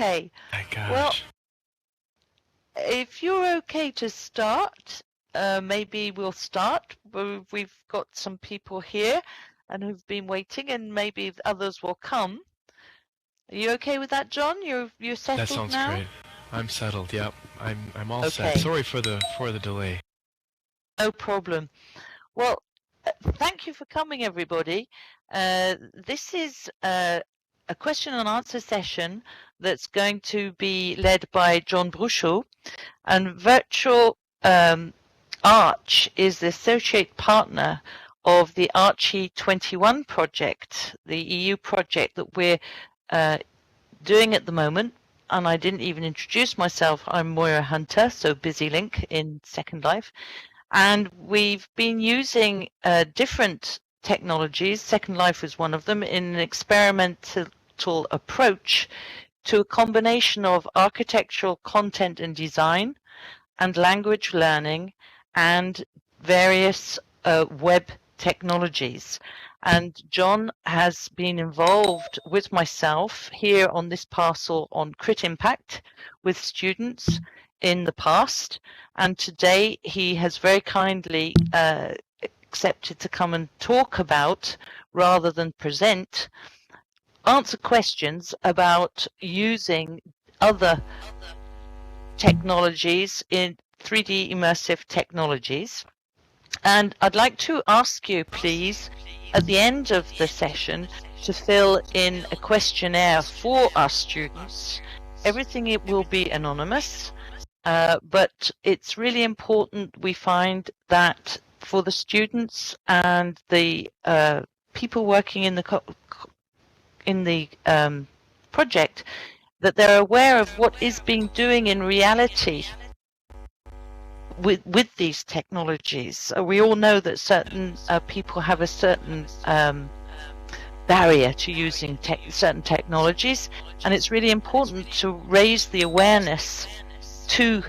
Okay. My gosh. Well, if you're okay to start, maybe we'll start. We've got some people here and who've been waiting, and maybe others will come. Are you okay with that, Jon? You're settled now? That sounds great. I'm settled. Yep. I'm all Okay. set. Sorry for the delay. No problem. Well, thank you for coming, everybody. This is a question and answer session that's going to be led by Jon Brouchoud, and Virtual Arch is the associate partner of the ARCHI 21 project, the EU project that we're doing at the moment. And I didn't even introduce myself. I'm Moira Hunter, so Busy Link in Second Life. And we've been using different technologies, Second Life is one of them, in an experimental approach to a combination of architectural content and design and language learning and various web technologies. And Jon has been involved with myself here on this parcel on Crit Impact with students in the past, and today he has very kindly accepted to come and talk about, rather than present, answer questions about using other technologies in 3D immersive technologies. And I'd like to ask you, please, at the end of the session, to fill in a questionnaire for our students. Everything it will be anonymous, but it's really important we find that for the students and the people working in the project, that they're aware of what is being doing in reality with these technologies. We all know that certain people have a certain barrier to using certain technologies, and it's really important to raise the awareness to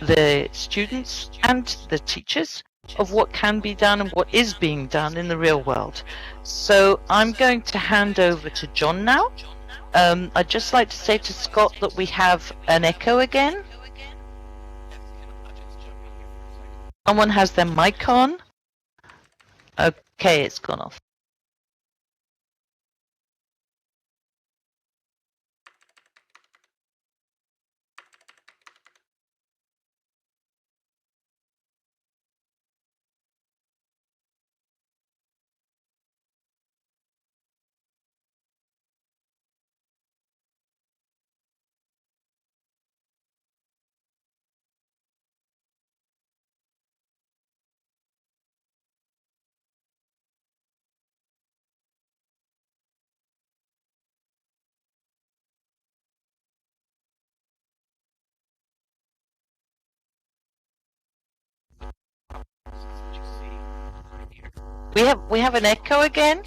the students and the teachers of what can be done and what is being done in the real world. So I'm going to hand over to Jon now. I'd just like to say to Scott that we have an echo again. Someone has their mic on. Okay, it's gone off. We have an echo again.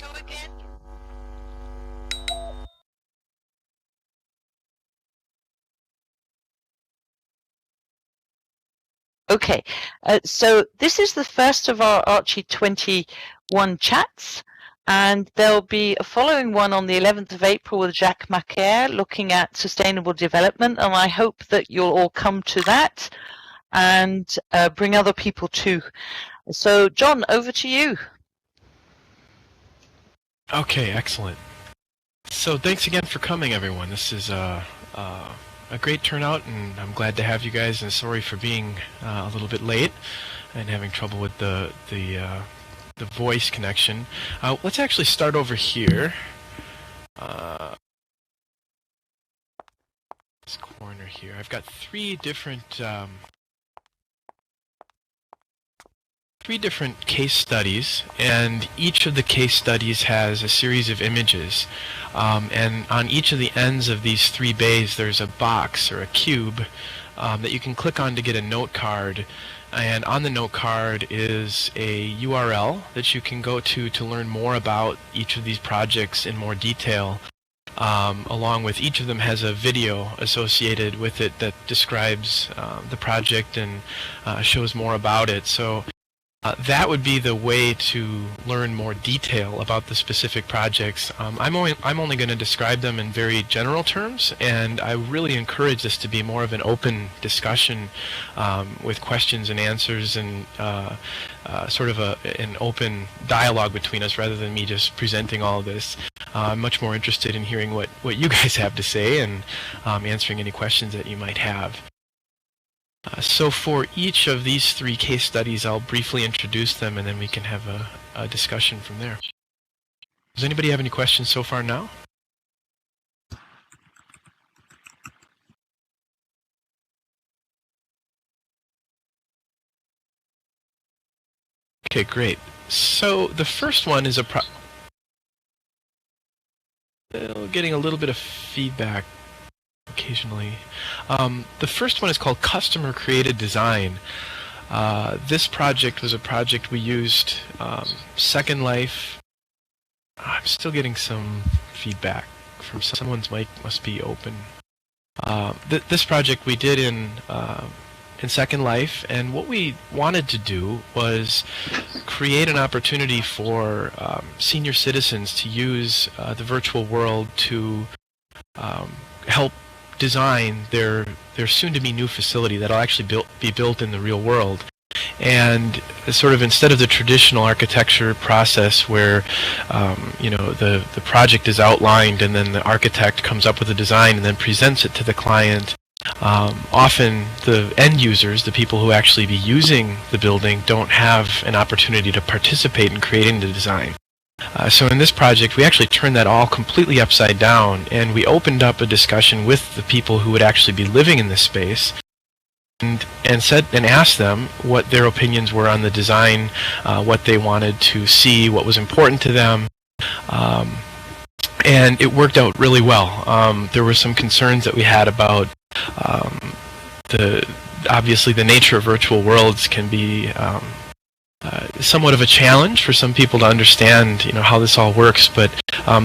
Okay, so this is the first of our ARCHI 21 chats, and there'll be a following one on the 11th of April with Jacques Macaire looking at sustainable development, and I hope that you'll all come to that and bring other people too. So Jon, over to you. Okay, excellent. So thanks again for coming, everyone. This is a great turnout, and I'm glad to have you guys, and sorry for being a little bit late and having trouble with the voice connection. Let's actually start over here. This corner here. I've got three different case studies, and each of the case studies has a series of images. And on each of the ends of these three bays there's a box or a cube that you can click on to get a note card, and on the note card is a URL that you can go to learn more about each of these projects in more detail. Along with each of them has a video associated with it that describes the project and shows more about it. So That would be the way to learn more detail about the specific projects. I'm only going to describe them in very general terms, and I really encourage this to be more of an open discussion with questions and answers, and sort of an open dialogue between us rather than me just presenting all of this. I'm much more interested in hearing what you guys have to say and answering any questions that you might have. So for each of these 3 case studies, I'll briefly introduce them, and then we can have a discussion from there. Does anybody have any questions so far now? Okay, great. So the first one is getting a little bit of feedback occasionally. The first one is called Customer Created Design. This project was a project we used Second Life. I'm still getting some feedback from someone's mic must be open. This project we did in Second Life, and what we wanted to do was create an opportunity for senior citizens to use the virtual world to help design their soon-to-be new facility that'll actually be built in the real world. And sort of instead of the traditional architecture process where the project is outlined and then the architect comes up with a design and then presents it to the client, often the end users, the people who actually be using the building, don't have an opportunity to participate in creating the design. So in this project, we actually turned that all completely upside down, and we opened up a discussion with the people who would actually be living in this space, and asked them what their opinions were on the design, what they wanted to see, what was important to them, and it worked out really well. There were some concerns that we had about obviously the nature of virtual worlds can be somewhat of a challenge for some people to understand, how this all works. But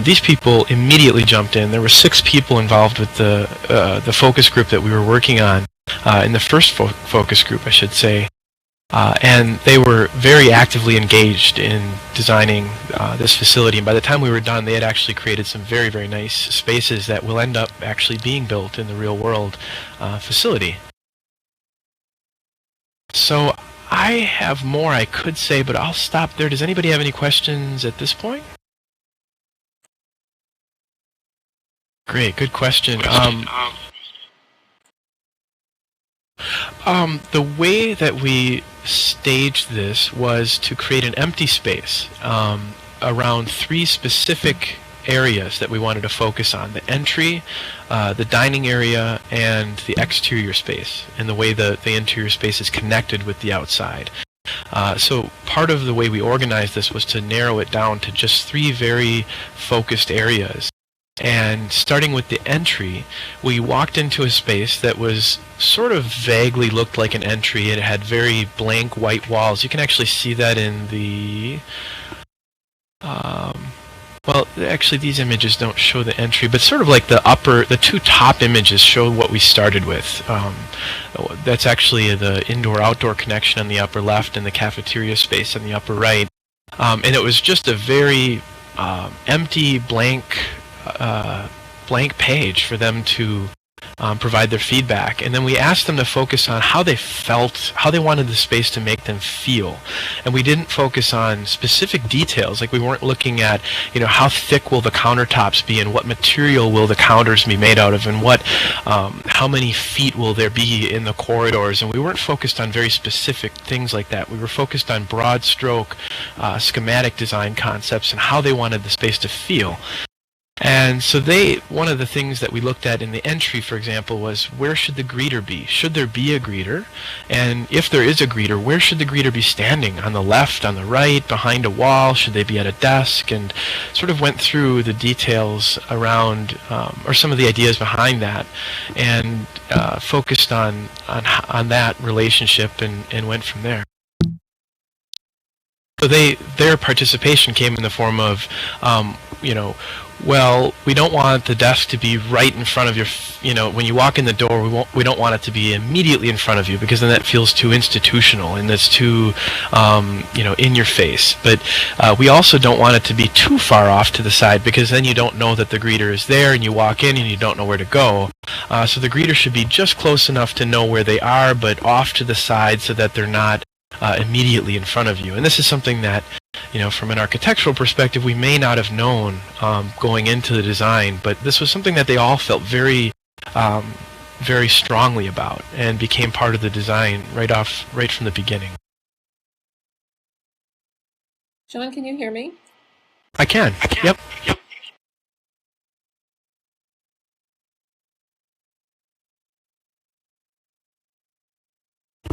these people immediately jumped in. There were 6 people involved with the focus group that we were working on, in the first focus group, I should say. And they were very actively engaged in designing this facility. And by the time we were done, they had actually created some very, very nice spaces that will end up actually being built in the real world facility. So I have more I could say, but I'll stop there. Does anybody have any questions at this point? Great, good question. The way that we staged this was to create an empty space around 3 specific areas that we wanted to focus on: the entry, the dining area, and the exterior space, and the way the interior space is connected with the outside. So part of the way we organized this was to narrow it down to just 3 very focused areas. And starting with the entry, we walked into a space that was sort of vaguely looked like an entry. It had very blank white walls. You can actually see that in the well, actually these images don't show the entry, but sort of like the 2 top images show what we started with. That's actually the indoor-outdoor connection on the upper left and the cafeteria space on the upper right. And it was just a very empty, blank page for them to provide their feedback. And then we asked them to focus on how they felt, how they wanted the space to make them feel. And we didn't focus on specific details, like we weren't looking at, how thick will the countertops be and what material will the counters be made out of and how many feet will there be in the corridors. And we weren't focused on very specific things like that. We were focused on broad stroke schematic design concepts and how they wanted the space to feel. And so one of the things that we looked at in the entry, for example, was where should the greeter be? Should there be a greeter? And if there is a greeter, where should the greeter be standing? On the left, on the right, behind a wall? Should they be at a desk? And sort of went through the details around, or some of the ideas behind that, and focused on that relationship and went from there. So their participation came in the form of, Well, we don't want the desk to be right in front of your, when you walk in the door, we don't want it to be immediately in front of you, because then that feels too institutional and that's too, in your face. But we also don't want it to be too far off to the side, because then you don't know that the greeter is there and you walk in and you don't know where to go. So the greeter should be just close enough to know where they are, but off to the side so that they're not immediately in front of you. And this is something that, from an architectural perspective, we may not have known going into the design, but this was something that they all felt very, very strongly about, and became part of the design right from the beginning. Jon, can you hear me? I can. Yep.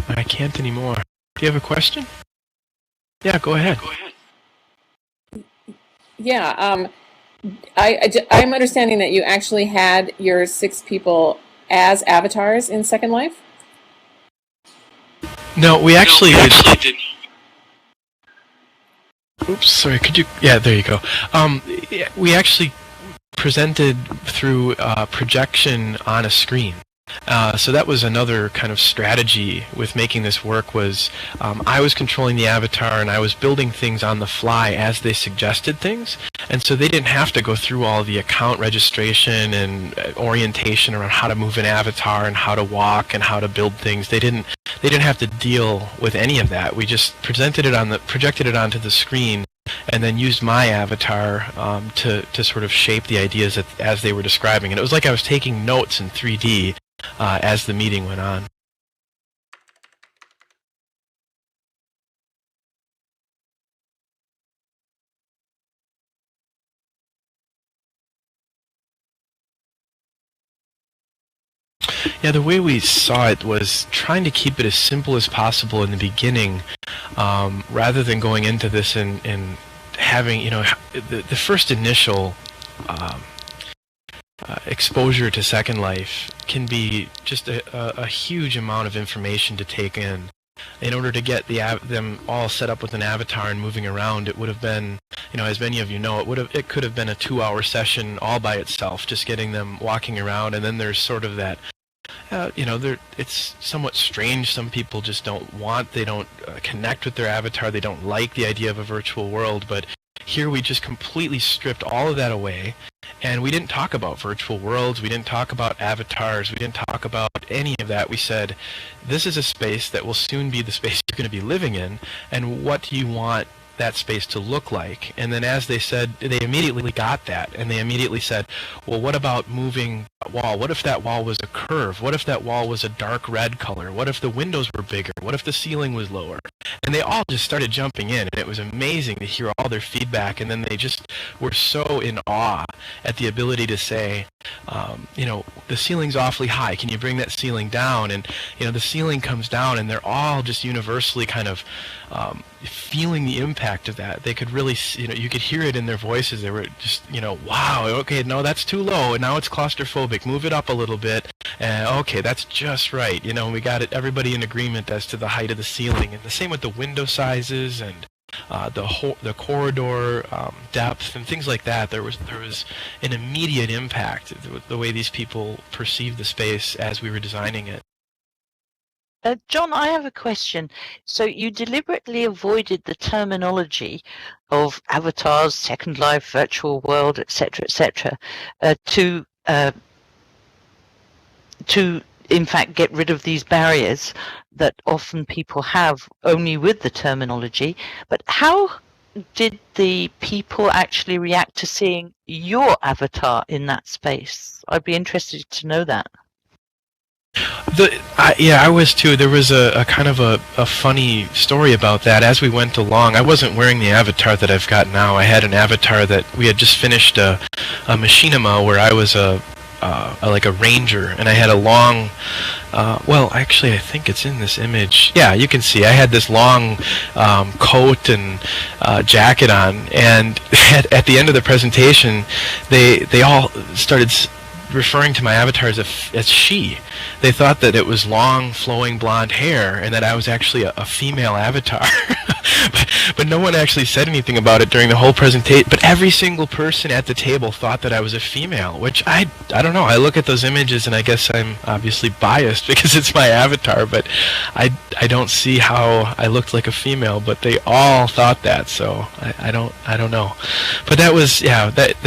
I can't anymore. Do you have a question? Yeah, go ahead. Yeah, I'm understanding that you actually had your 6 people as avatars in Second Life? No, we actually did. Oops, sorry, could you... Yeah, there you go. We actually presented through projection on a screen. So that was another kind of strategy with making this work, was I was controlling the avatar and I was building things on the fly as they suggested things, and so they didn't have to go through all the account registration and orientation around how to move an avatar and how to walk and how to build things. They didn't have to deal with any of that. We just projected it onto the screen, and then used my avatar to sort of shape the ideas as they were describing. And it was like I was taking notes in 3D as the meeting went on. Yeah, the way we saw it was trying to keep it as simple as possible in the beginning, rather than going into this and having, the first initial exposure to Second Life can be just a huge amount of information to take in. In order to get them all set up with an avatar and moving around, it would have been, as many of you know, it could have been a 2-hour session all by itself, just getting them walking around. And then there's sort of that, it's somewhat strange. Some people just they don't connect with their avatar. They don't like the idea of a virtual world. But here we just completely stripped all of that away, and we didn't talk about virtual worlds, we didn't talk about avatars, we didn't talk about any of that. We said, this is a space that will soon be the space you're going to be living in, and what do you want that space to look like? And then as they said, they immediately got that, and they immediately said, well, what about moving that wall? What if that wall was a curve? What if that wall was a dark red color? What if the windows were bigger? What if the ceiling was lower? And they all just started jumping in, and it was amazing to hear all their feedback. And then they just were so in awe at the ability to say, the ceiling's awfully high, can you bring that ceiling down? And the ceiling comes down, and they're all just universally kind of feeling the impact of that. They could really, you could hear it in their voices. They were just, wow, okay, no, that's too low, and now it's claustrophobic. Move it up a little bit, and okay, that's just right. We got it. Everybody in agreement as to the height of the ceiling, and the same with the window sizes and the corridor depth and things like that. There was an immediate impact the way these people perceived the space as we were designing it. Jon, I have a question. So you deliberately avoided the terminology of avatars, Second Life, virtual world, etc., to in fact get rid of these barriers that often people have only with the terminology. But how did the people actually react to seeing your avatar in that space? I'd be interested to know that. I was too. There was a kind of a funny story about that as we went along. I wasn't wearing the avatar that I've got now. I had an avatar that we had just finished a machinima where I was like a ranger, and I had a long, well, actually I think it's in this image. Yeah, you can see I had this long coat and jacket on, and at the end of the presentation, they all started referring to my avatar as she. They thought that it was long, flowing blonde hair, and that I was actually a female avatar. but no one actually said anything about it during the whole presentation. But every single person at the table thought that I was a female, which I don't know. I look at those images and I guess I'm obviously biased because it's my avatar, but I don't see how I looked like a female. But they all thought that, so I don't know. But that was, yeah, that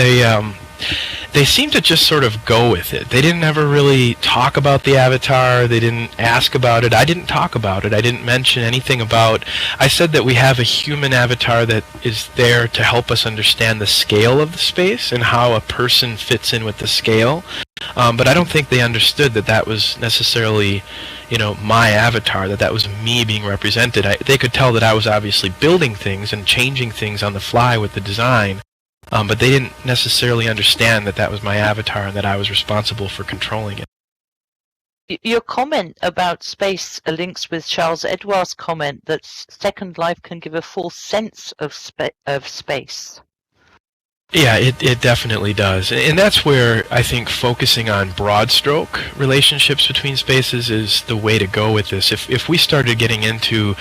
they seemed to just sort of go with it. They didn't ever really talk about the avatar. They didn't ask about it. I didn't talk about it. I didn't mention anything about. I said that we have a human avatar that is there to help us understand the scale of the space and how a person fits in with the scale. But I don't think they understood that that was necessarily, my avatar, that was me being represented. They could tell that I was obviously building things and changing things on the fly with the design. But they didn't necessarily understand that that was my avatar and that I was responsible for controlling it. Your comment about space links with Charles Edouard's comment that Second Life can give a full sense of space. Yeah, it definitely does. And that's where I think focusing on broad stroke relationships between spaces is the way to go with this. If we started getting into,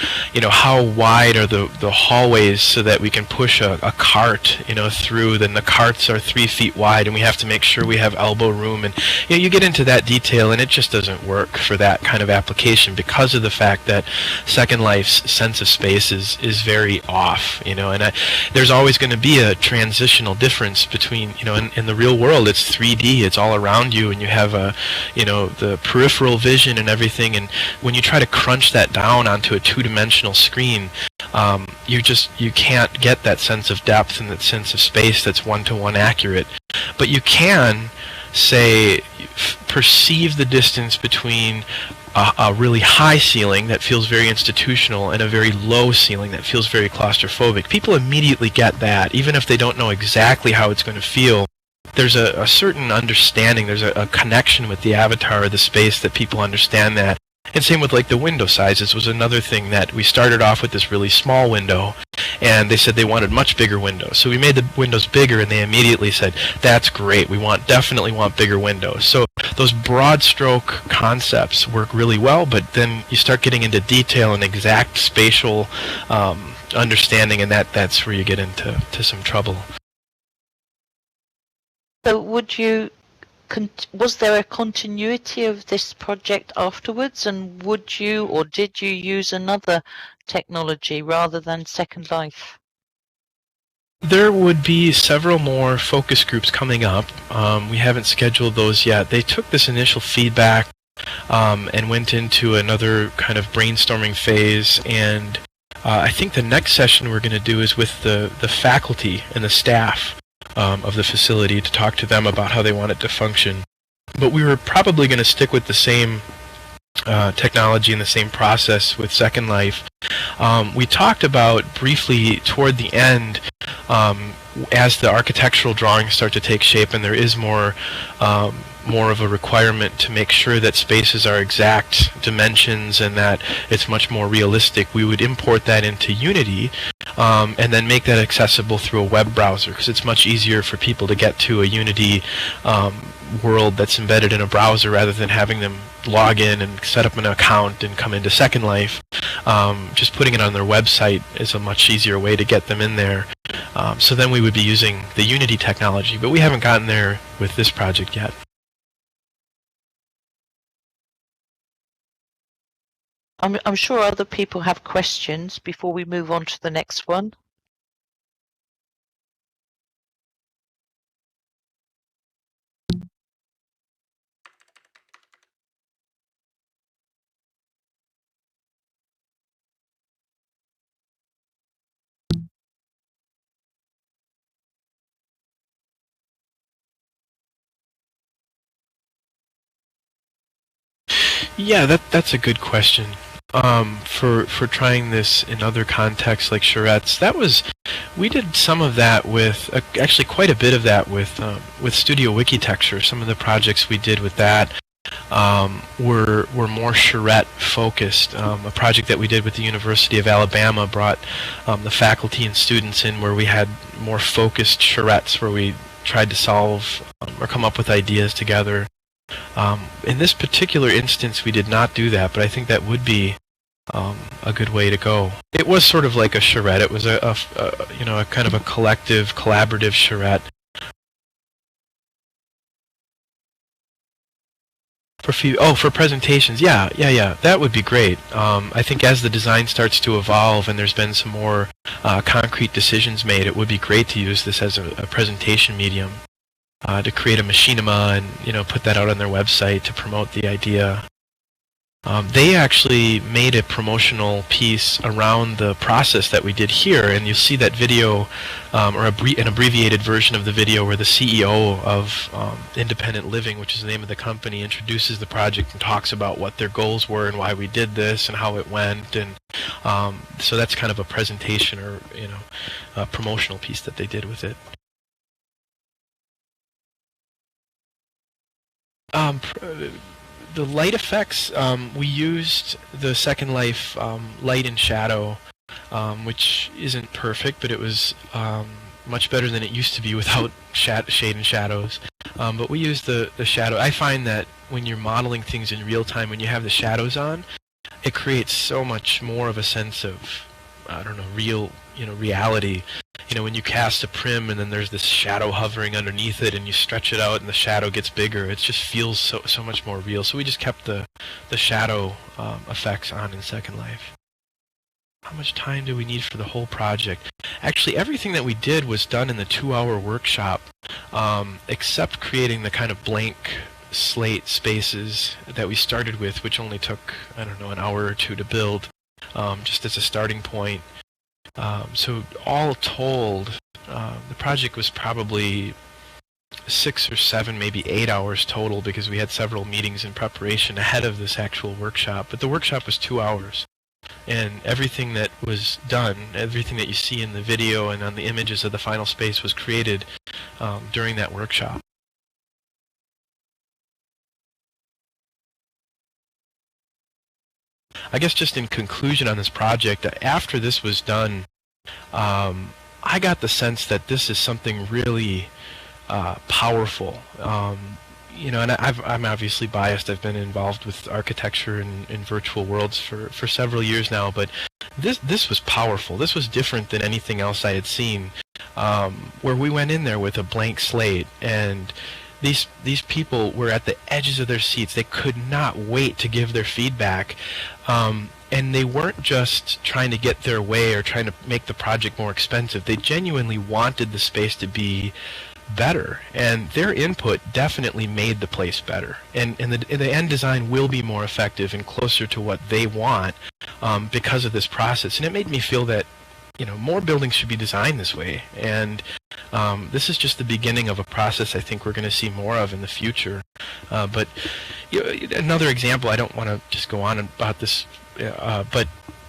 how wide are the hallways so that we can push a cart, through, then the carts are 3 feet wide and we have to make sure we have elbow room. And you get into that detail and it just doesn't work for that kind of application because of the fact that Second Life's sense of space is very off, and there's always going to be a transitional difference between, in the real world it's 3D, it's all around you, and you have the peripheral vision and everything, and when you try to crunch that down onto a two-dimensional screen, you can't get that sense of depth and that sense of space that's one-to-one accurate. But you can, say, perceive the distance between a really high ceiling that feels very institutional and a very low ceiling that feels very claustrophobic. People immediately get that, even if they don't know exactly how it's going to feel. There's a certain understanding, there's a connection with the avatar or the space that people understand that. And same with the window sizes was another thing that we started off with this really small window, and they said they wanted much bigger windows. So we made the windows bigger, and they immediately said, that's great, we definitely want bigger windows. So those broad stroke concepts work really well, but then you start getting into detail and exact spatial understanding, and that's where you get into some trouble. So was there a continuity of this project afterwards, and did you use another technology rather than Second Life? There would be several more focus groups coming up. We haven't scheduled those yet. They took this initial feedback and went into another kind of brainstorming phase, and I think the next session we're going to do is with the faculty and the staff of the facility to talk to them about how they want it to function. But we were probably going to stick with the same technology and the same process with Second Life. We talked about briefly toward the end, as the architectural drawings start to take shape and there is more of a requirement to make sure that spaces are exact dimensions and that it's much more realistic, we would import that into Unity and then make that accessible through a web browser, because it's much easier for people to get to a Unity world that's embedded in a browser rather than having them log in and set up an account and come into Second Life. Just putting it on their website is a much easier way to get them in there. So then we would be using the Unity technology, but we haven't gotten there with this project yet. I'm sure other people have questions before we move on to the next one. Yeah, that's a good question. For trying this in other contexts like charrettes, we did some of that with actually quite a bit of that with Studio Wikitexture. Some of the projects we did with that were more charrette focused. A project that we did with the University of Alabama brought the faculty and students in, where we had more focused charrettes where we tried to solve or come up with ideas together. In this particular instance, we did not do that, but I think that would be a good way to go. It was sort of like a charrette. It was a kind of a collective, collaborative charrette. For presentations, yeah, that would be great. I think as the design starts to evolve and there's been some more concrete decisions made, it would be great to use this as a presentation medium to create a machinima and put that out on their website to promote the idea. They actually made a promotional piece around the process that we did here, and you'll see that video, or an abbreviated version of the video where the CEO of Independent Living, which is the name of the company, introduces the project and talks about what their goals were and why we did this and how it went, and so that's kind of a presentation or a promotional piece that they did with it. The light effects, we used the Second Life light and shadow, which isn't perfect, but it was much better than it used to be without shade and shadows. But we used the shadow. I find that when you're modeling things in real time, when you have the shadows on, it creates so much more of a sense of, I don't know, real, reality. When you cast a prim and then there's this shadow hovering underneath it and you stretch it out and the shadow gets bigger, it just feels so much more real. So we just kept the shadow effects on in Second Life. How much time do we need for the whole project? Actually, everything that we did was done in the 2-hour workshop, except creating the kind of blank slate spaces that we started with, which only took, I don't know, an hour or two to build, just as a starting point. So all told, the project was probably 6 or 7, maybe 8 hours total, because we had several meetings in preparation ahead of this actual workshop. But the workshop was 2 hours, and everything that was done, everything that you see in the video and on the images of the final space was created during that workshop. I guess just in conclusion on this project, after this was done, I got the sense that this is something really powerful. And I'm obviously biased. I've been involved with architecture in virtual worlds for several years now, but this was powerful. This was different than anything else I had seen, where we went in there with a blank slate, and these people were at the edges of their seats. They could not wait to give their feedback. And they weren't just trying to get their way or trying to make the project more expensive. They genuinely wanted the space to be better, and their input definitely made the place better. And the end design will be more effective and closer to what they want because of this process. And it made me feel that more buildings should be designed this way. And this is just the beginning of a process I think we're going to see more of in the future. But another example, I don't want to just go on about this, but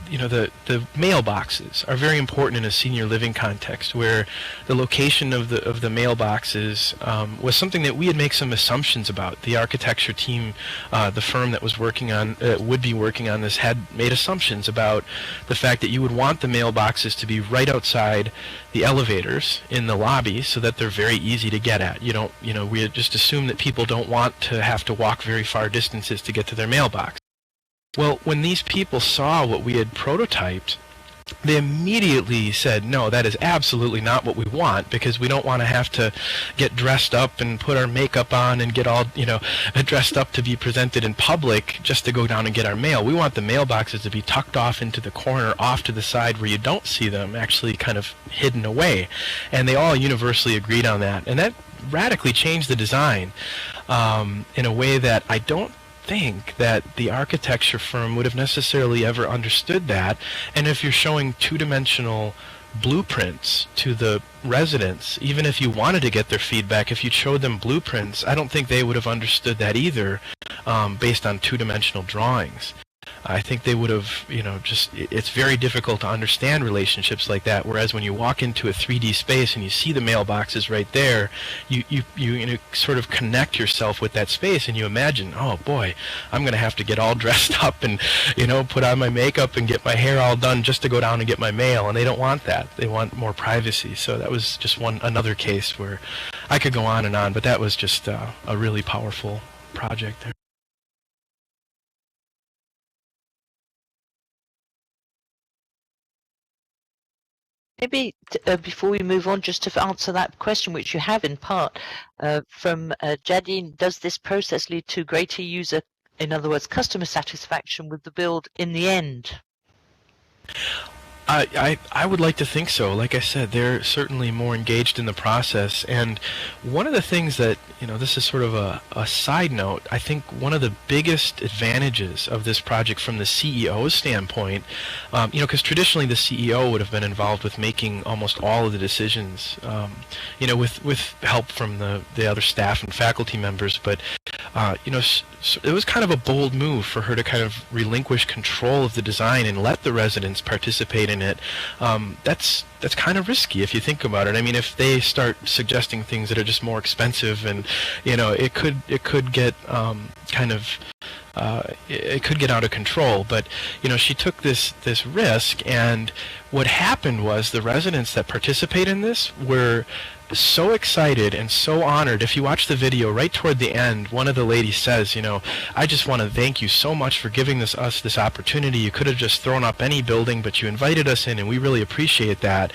the mailboxes are very important in a senior living context, where the location of the mailboxes was something that we had made some assumptions about. The architecture team, the firm that was working on would be working on this, had made assumptions about the fact that you would want the mailboxes to be right outside the elevators in the lobby, so that they're very easy to get at. We had just assumed that people don't want to have to walk very far distances to get to their mailbox. Well, when these people saw what we had prototyped, they immediately said, no, that is absolutely not what we want, because we don't want to have to get dressed up and put our makeup on and get all, dressed up to be presented in public just to go down and get our mail. We want the mailboxes to be tucked off into the corner, off to the side where you don't see them, actually kind of hidden away. And they all universally agreed on that. And that radically changed the design in a way that I don't think that the architecture firm would have necessarily ever understood that. And if you're showing two-dimensional blueprints to the residents, even if you wanted to get their feedback, if you showed them blueprints, I don't think they would have understood that either, based on two-dimensional drawings. I think they would have, it's very difficult to understand relationships like that, whereas when you walk into a 3D space and you see the mailboxes right there, you sort of connect yourself with that space, and you imagine, oh boy, I'm going to have to get all dressed up and, put on my makeup and get my hair all done just to go down and get my mail, and they don't want that. They want more privacy. So that was just another case where I could go on and on, but that was just a really powerful project there. Maybe before we move on, just to answer that question, which you have in part from Jadine, does this process lead to greater user, in other words, customer satisfaction with the build in the end? I would like to think so. Like I said, they're certainly more engaged in the process. And one of the things that, this is sort of a side note, I think one of the biggest advantages of this project from the CEO's standpoint, because traditionally the CEO would have been involved with making almost all of the decisions, with help from the other staff and faculty members. But, it was kind of a bold move for her to kind of relinquish control of the design and let the residents participate in it. That's kind of risky if you think about it. I mean, if they start suggesting things that are just more expensive, and it could get it could get out of control. But she took this risk, and what happened was the residents that participate in this were so excited and so honored. If you watch the video, right toward the end, one of the ladies says, I just want to thank you so much for giving us this opportunity. You could have just thrown up any building, but you invited us in, and we really appreciate that.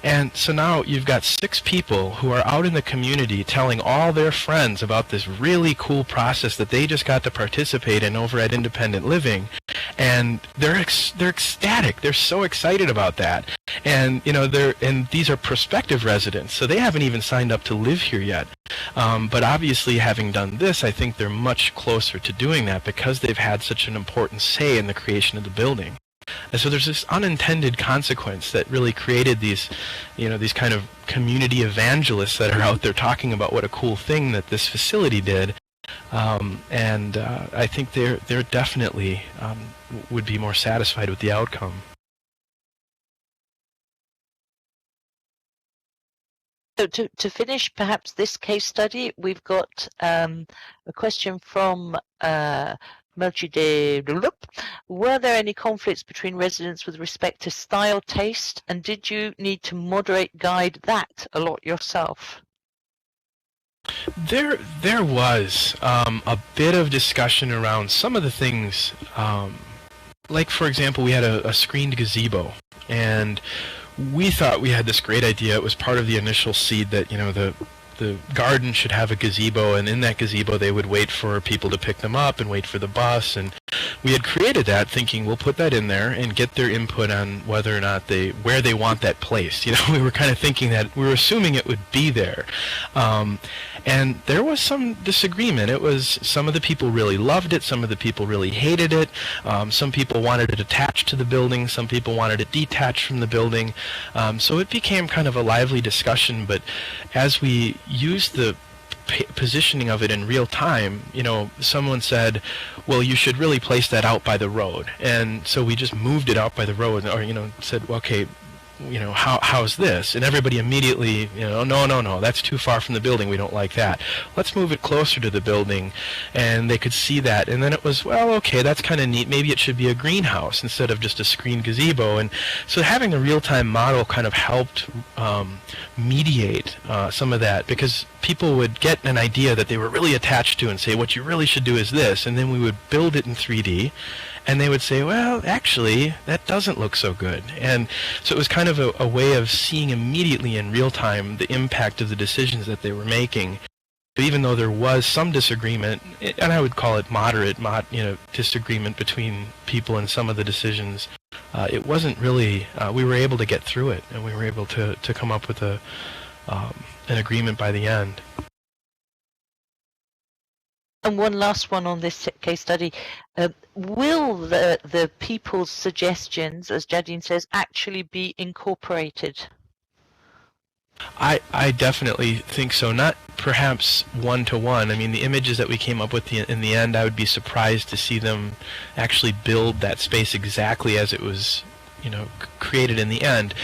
And so now you've got 6 people who are out in the community telling all their friends about this really cool process that they just got to participate in over at Independent Living. And they're ecstatic. They're so excited about that. And and these are prospective residents, so they haven't even signed up to live here yet. But obviously, having done this, I think they're much closer to doing that because they've had such an important say in the creation of the building. And so there's this unintended consequence that really created these kind of community evangelists that are out there talking about what a cool thing that this facility did. And I think they're definitely would be more satisfied with the outcome. So to finish perhaps this case study, we've got a question from Melchide. Were there any conflicts between residents with respect to style, taste, and did you need to guide that a lot yourself? There was a bit of discussion around some of the things, like for example, we had a screened gazebo, and we thought we had this great idea. It was part of the initial seed that the garden should have a gazebo, and in that gazebo they would wait for people to pick them up and wait for the bus. And we had created that thinking we'll put that in there and get their input on whether or not where they want that placed. We were kind of thinking that we were assuming it would be there. And there was some disagreement. It was some of the people really loved it, some of the people really hated it. Some people wanted it attached to the building, some people wanted it detached from the building. So it became kind of a lively discussion. But as we used the positioning of it in real time, someone said, well, you should really place that out by the road. And so we just moved it out by the road, or said, well, okay, how's this? And everybody immediately, no, that's too far from the building. We don't like that. Let's move it closer to the building. And they could see that. And then it was, well, okay, that's kind of neat. Maybe it should be a greenhouse instead of just a screened gazebo. And so having the real-time model kind of helped mediate some of that, because people would get an idea that they were really attached to and say, what you really should do is this. And then we would build it in 3D. And they would say, well, actually, that doesn't look so good. And so it was kind of a way of seeing immediately in real time the impact of the decisions that they were making. But even though there was some disagreement, and I would call it moderate, disagreement between people in some of the decisions, it wasn't really, we were able to get through it, and we were able to come up with an agreement by the end. And one last one on this case study. Will the people's suggestions, as Jadine says, actually be incorporated? I definitely think so. Not perhaps one-to-one. I mean, the images that we came up with in the end, I would be surprised to see them actually build that space exactly as it was, created in the end.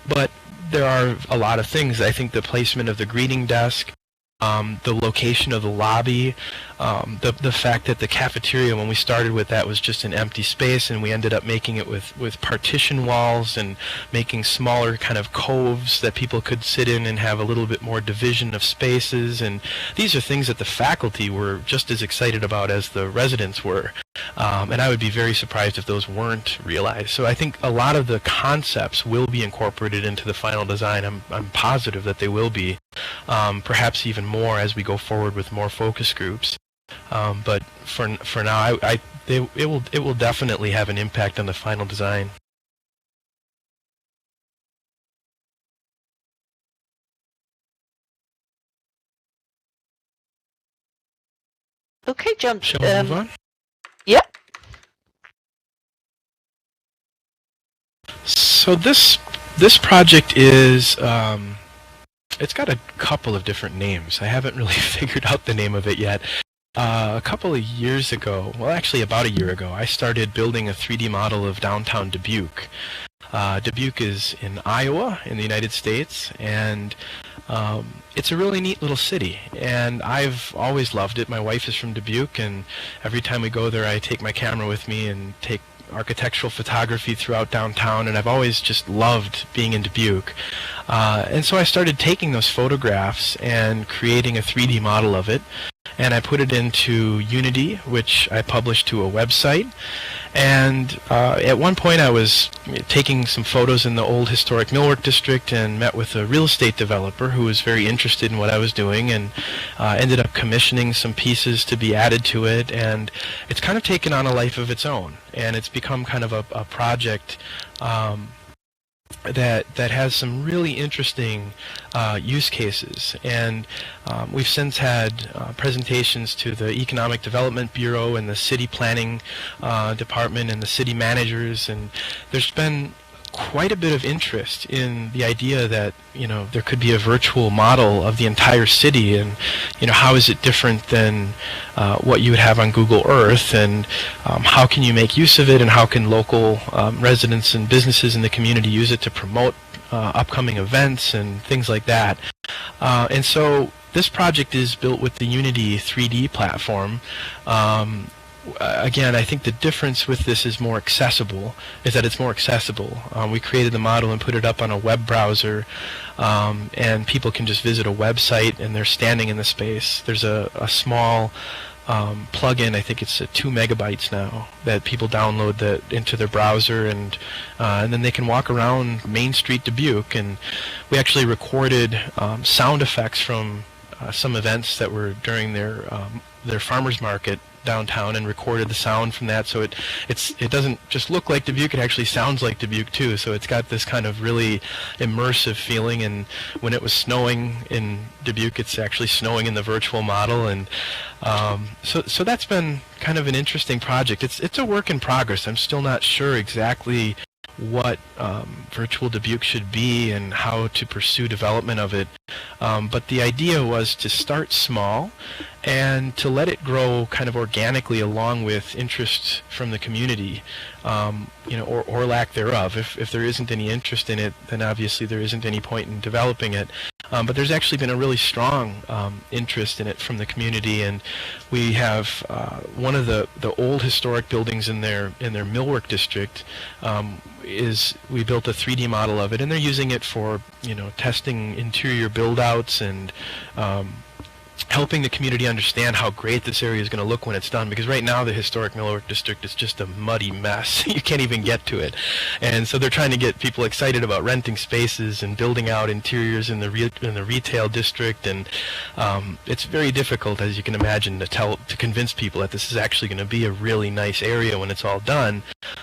But there are a lot of things. I think the placement of the greeting desk, the location of the lobby, the fact that the cafeteria, when we started with that, was just an empty space, and we ended up making it with partition walls and making smaller kind of coves that people could sit in and have a little bit more division of spaces. And these are things that the faculty were just as excited about as the residents were. And I would be very surprised if those weren't realized. So I think a lot of the concepts will be incorporated into the final design. I'm positive that they will be, perhaps even more as we go forward with more focus groups. But for now, it will definitely have an impact on the final design. Okay, Jon. Shall we move on? Yep. So this project is it's got a couple of different names. I haven't really figured out the name of it yet. A couple of years ago, well, actually about a year ago, I started building a 3D model of downtown Dubuque. Dubuque is in Iowa, in the United States, and it's a really neat little city, and I've always loved it. My wife is from Dubuque, and every time we go there, I take my camera with me and take architectural photography throughout downtown, and I've always just loved being in Dubuque. And so I started taking those photographs and creating a 3D model of it, and I put it into Unity, which I published to a website. And at one point I was taking some photos in the old historic millwork district and met with a real estate developer who was very interested in what I was doing, and ended up commissioning some pieces to be added to it, and it's kind of taken on a life of its own, and it's become kind of a project that has some really interesting use cases. And we've since had presentations to the Economic Development Bureau and the City Planning Department and the city managers, and there's been quite a bit of interest in the idea that, you know, there could be a virtual model of the entire city, and, you know, how is it different than what you would have on Google Earth, and how can you make use of it, and how can local residents and businesses in the community use it to promote upcoming events and things like that. And so this project is built with the Unity 3D platform. Again, I think the difference with this is more accessible, is that it's more accessible. We created the model and put it up on a web browser, and people can just visit a website and they're standing in the space. There's a small plugin, I think it's 2 megabytes now, that people download into their browser, and then they can walk around Main Street Dubuque. And we actually recorded sound effects from some events that were during their farmers market downtown, and recorded the sound from that, so it doesn't just look like Dubuque, it actually sounds like Dubuque too. So it's got this kind of really immersive feeling, and when it was snowing in Dubuque, it's actually snowing in the virtual model. And so that's been kind of an interesting project. It's a work in progress. I'm still not sure exactly what virtual Dubuque should be and how to pursue development of it, but the idea was to start small and to let it grow kind of organically along with interest from the community, you know, or lack thereof. If there isn't any interest in it, then obviously there isn't any point in developing it. But there's actually been a really strong interest in it from the community, and we have one of the old historic buildings in their millwork district. We built a 3D model of it, and they're using it for, you know, testing interior build-outs and helping the community understand how great this area is going to look when it's done, because right now the historic millwork district is just a muddy mess. You can't even get to it, and so they're trying to get people excited about renting spaces and building out interiors in the retail district, and it's very difficult, as you can imagine, to convince people that this is actually going to be a really nice area when it's all done.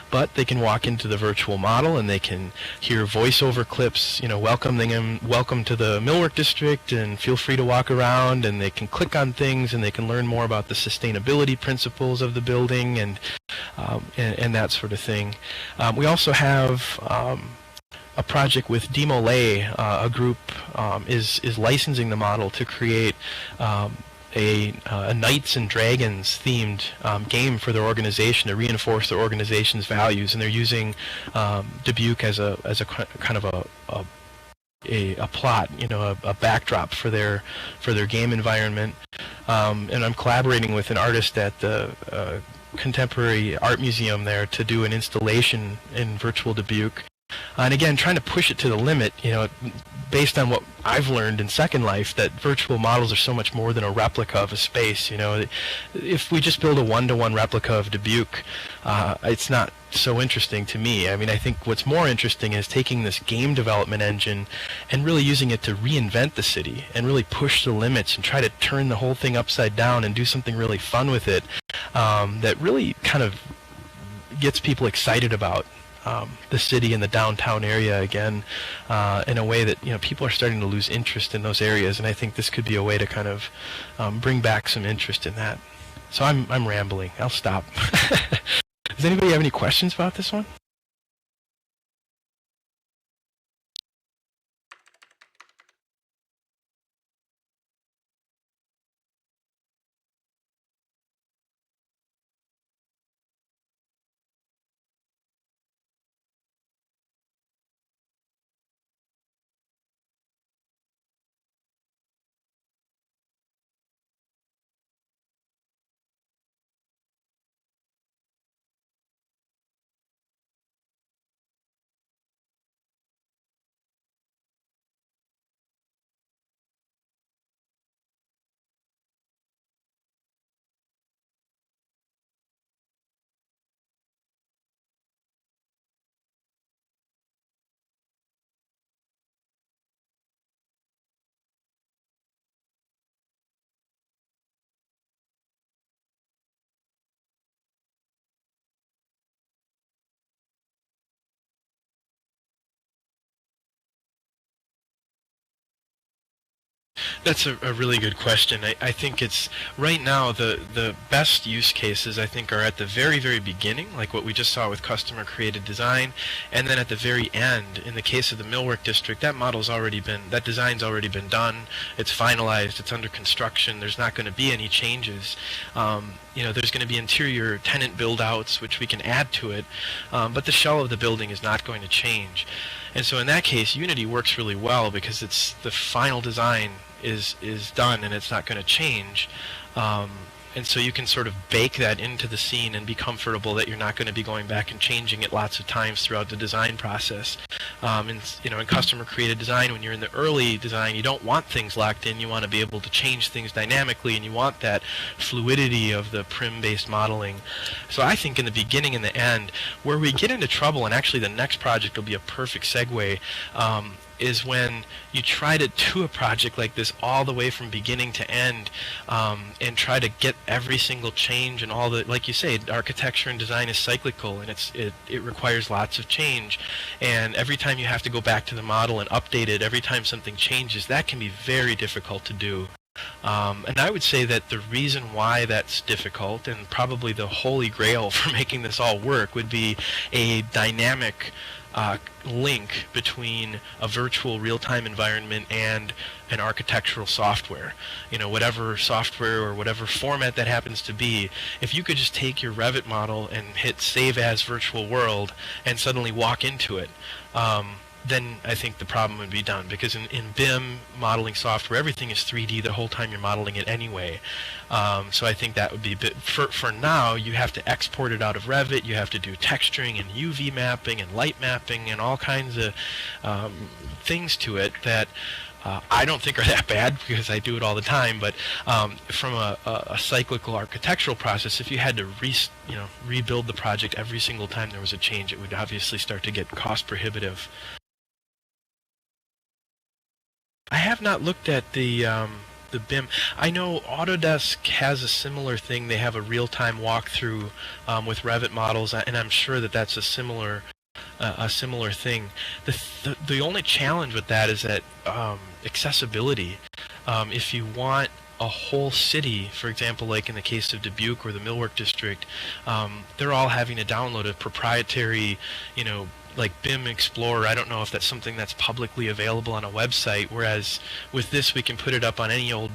But they can walk into the virtual model and they can hear voiceover clips, you know, welcoming them, welcome to the millwork district, and feel free to walk around, and they can click on things and they can learn more about the sustainability principles of the building and that sort of thing. We also have a project with Demolay. A group is licensing the model to create a Knights and Dragons themed game for their organization to reinforce their organization's values, and they're using Dubuque as a kind of a plot, you know, a backdrop for their game environment. And I'm collaborating with an artist at the Contemporary Art Museum there to do an installation in virtual Dubuque. And again, trying to push it to the limit, based on what I've learned in Second Life, that virtual models are so much more than a replica of a space. If we just build a one-to-one replica of Dubuque, it's not so interesting to me. I mean, I think what's more interesting is taking this game development engine and really using it to reinvent the city and really push the limits and try to turn the whole thing upside down and do something really fun with it, that really kind of gets people excited about the city and the downtown area again, in a way that people are starting to lose interest in those areas, and I think this could be a way to kind of bring back some interest in that. So I'm rambling. I'll stop. Does anybody have any questions about this one? That's a really good question. I think it's right now the best use cases I think are at the very, very beginning, like what we just saw with customer created design, and then at the very end, in the case of the Millwork District, that design's already been done, it's finalized, it's under construction, there's not going to be any changes. There's going to be interior tenant build-outs, which we can add to it, but the shell of the building is not going to change. And so in that case, Unity works really well because it's the final design is done and it's not going to change. And so you can sort of bake that into the scene and be comfortable that you're not going to be going back and changing it lots of times throughout the design process. In customer created design, when you're in the early design, you don't want things locked in. You want to be able to change things dynamically, and you want that fluidity of the prim-based modeling. So I think in the beginning and the end, where we get into trouble, and actually the next project will be a perfect segue, is when you try to do a project like this all the way from beginning to end, and try to get every single change and all the, like you say, architecture and design is cyclical, and it requires lots of change, and every time you have to go back to the model and update it, every time something changes, that can be very difficult to do. And I would say that the reason why that's difficult, and probably the holy grail for making this all work, would be a dynamic link between a virtual real-time environment and an architectural software. Whatever software or whatever format that happens to be, if you could just take your Revit model and hit Save As Virtual World and suddenly walk into it, then I think the problem would be done, because in BIM modeling software, everything is 3D the whole time you're modeling it anyway. So I think that would be a bit, for now, you have to export it out of Revit, you have to do texturing and UV mapping and light mapping and all kinds of things to it that I don't think are that bad, because I do it all the time, but from a cyclical architectural process, if you had to rebuild the project every single time there was a change, it would obviously start to get cost prohibitive. I have not looked at the BIM. I know Autodesk has a similar thing. They have a real-time walkthrough with Revit models, and I'm sure that that's a similar thing. The only challenge with that is that accessibility. If you want a whole city, for example, like in the case of Dubuque or the Millwork District, they're all having to download a proprietary, like BIM Explorer. I don't know if that's something that's publicly available on a website, whereas with this we can put it up on any old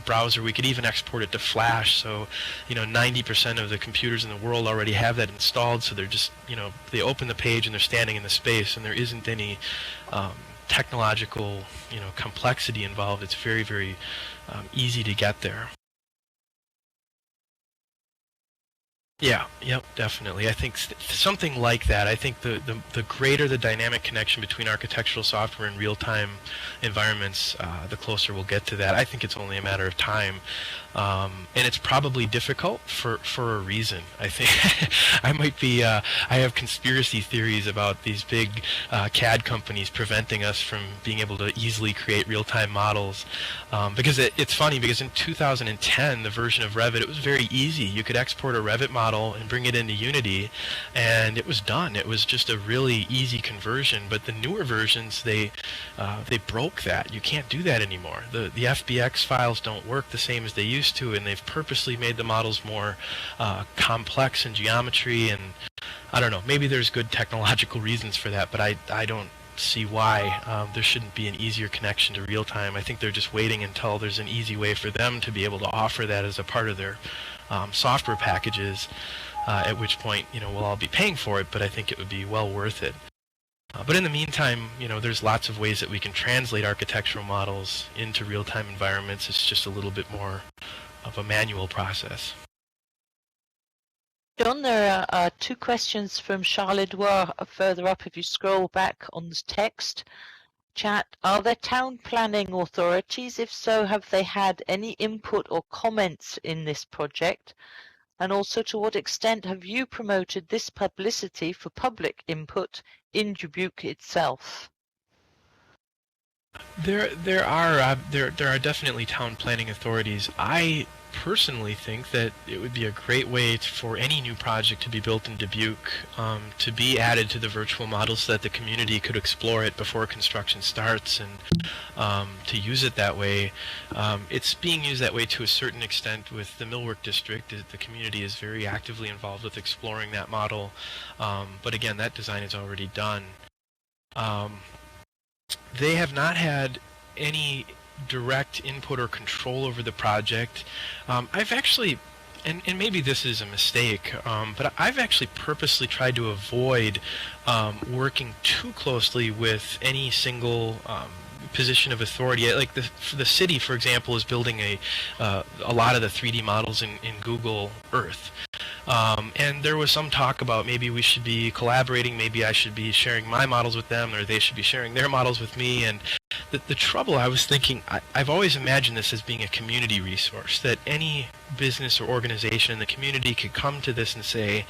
browser. We could even export it to Flash, so 90% of the computers in the world already have that installed, so they're just they open the page and they're standing in the space, and there isn't any technological complexity involved. It's very, very easy to get there. Yeah, yep, definitely. I think something like that. I think the greater the dynamic connection between architectural software and real-time environments, the closer we'll get to that. I think it's only a matter of time. And it's probably difficult for a reason. I think I might be, I have conspiracy theories about these big CAD companies preventing us from being able to easily create real-time models. Because it's funny, because in 2010, the version of Revit, it was very easy. You could export a Revit model and bring it into Unity, and it was done. It was just a really easy conversion. But the newer versions, they broke that. You can't do that anymore. The FBX files don't work the same as they used to, and they've purposely made the models more complex in geometry, and I don't know, maybe there's good technological reasons for that, but I don't see why there shouldn't be an easier connection to real time. I think they're just waiting until there's an easy way for them to be able to offer that as a part of their software packages, at which point, we'll all be paying for it, but I think it would be well worth it. But in the meantime, there's lots of ways that we can translate architectural models into real-time environments. It's just a little bit more of a manual process. Jon, there are two questions from Charles Edouard further up if you scroll back on the text chat. Are there town planning authorities? If so, have they had any input or comments in this project? And also, to what extent have you promoted this publicity for public input in Dubuque itself? There are definitely town planning authorities. I personally think that it would be a great way for any new project to be built in Dubuque to be added to the virtual model so that the community could explore it before construction starts, and to use it that way. It's being used that way to a certain extent with the Millwork District. The community is very actively involved with exploring that model, but again, that design is already done. They have not had any direct input or control over the project. I've actually, and maybe this is a mistake, but I've actually purposely tried to avoid working too closely with any single position of authority. Like the city, for example, is building a lot of the 3D models in Google Earth. And there was some talk about maybe we should be collaborating, maybe I should be sharing my models with them, or they should be sharing their models with me. And the trouble, I was thinking, I've always imagined this as being a community resource, that any business or organization in the community could come to this and say,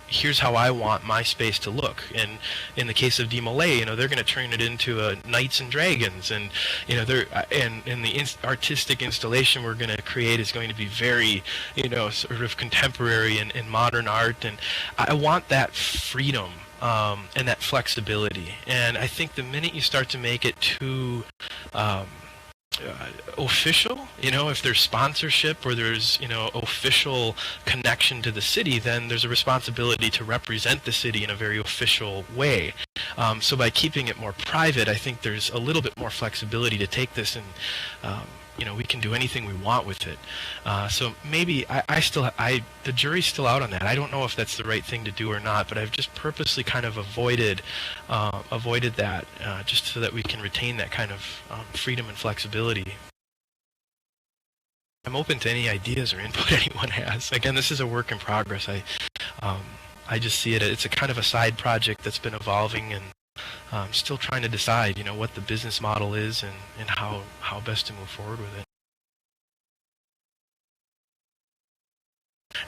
here's how I want my space to look. And in the case of Demolay, they're going to turn it into a Knights and Dragons, and and the artistic installation we're going to create is going to be very, sort of contemporary and modern art, and I want that freedom and that flexibility. And I think the minute you start to make it too official, if there's sponsorship or there's official connection to the city, then there's a responsibility to represent the city in a very official way. So by keeping it more private, I think there's a little bit more flexibility to take this and we can do anything we want with it. So maybe the jury's still out on that. I don't know if that's the right thing to do or not, but I've just purposely kind of avoided that just so that we can retain that kind of freedom and flexibility. I'm open to any ideas or input anyone has. Again, this is a work in progress. I just see it. It's a kind of a side project that's been evolving, and still trying to decide, what the business model is and how best to move forward with it.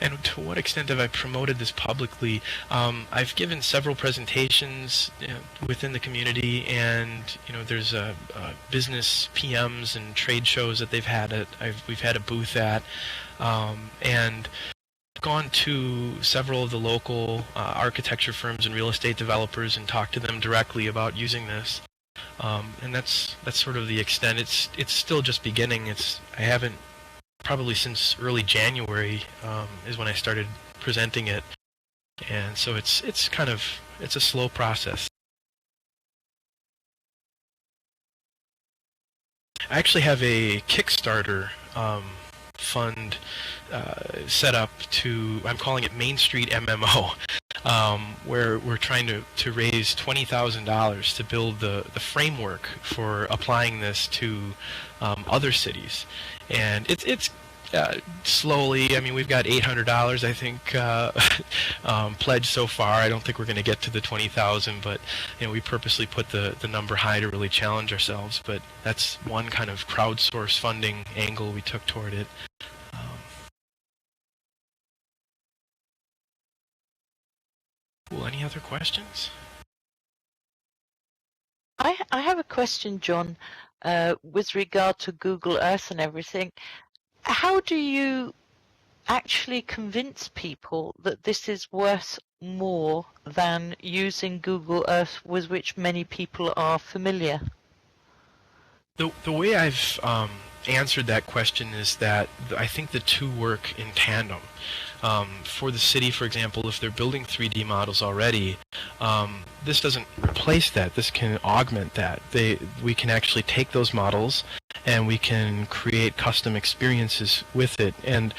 And to what extent have I promoted this publicly? I've given several presentations within the community, and there's business PMs and trade shows that they've had. We've had a booth at, and gone to several of the local architecture firms and real estate developers and talked to them directly about using this, and that's sort of the extent. It's still just beginning. I haven't, probably since early January is when I started presenting it, and so it's a slow process. I actually have a Kickstarter fund set up I'm calling it Main Street MMO, where we're trying to raise $20,000 to build the framework for applying this to other cities. And it's Slowly. I mean, we've got $800, I think, pledged so far. I don't think we're going to get to the 20,000, but we purposely put the number high to really challenge ourselves. But that's one kind of crowdsource funding angle we took toward it. Cool. Any other questions? I have a question, John, with regard to Google Earth and everything. How do you actually convince people that this is worth more than using Google Earth, with which many people are familiar? The way I've answered that question is that I think the two work in tandem. For the city, for example, if they're building 3D models already, this doesn't replace that. This can augment that. We can actually take those models and we can create custom experiences with it. And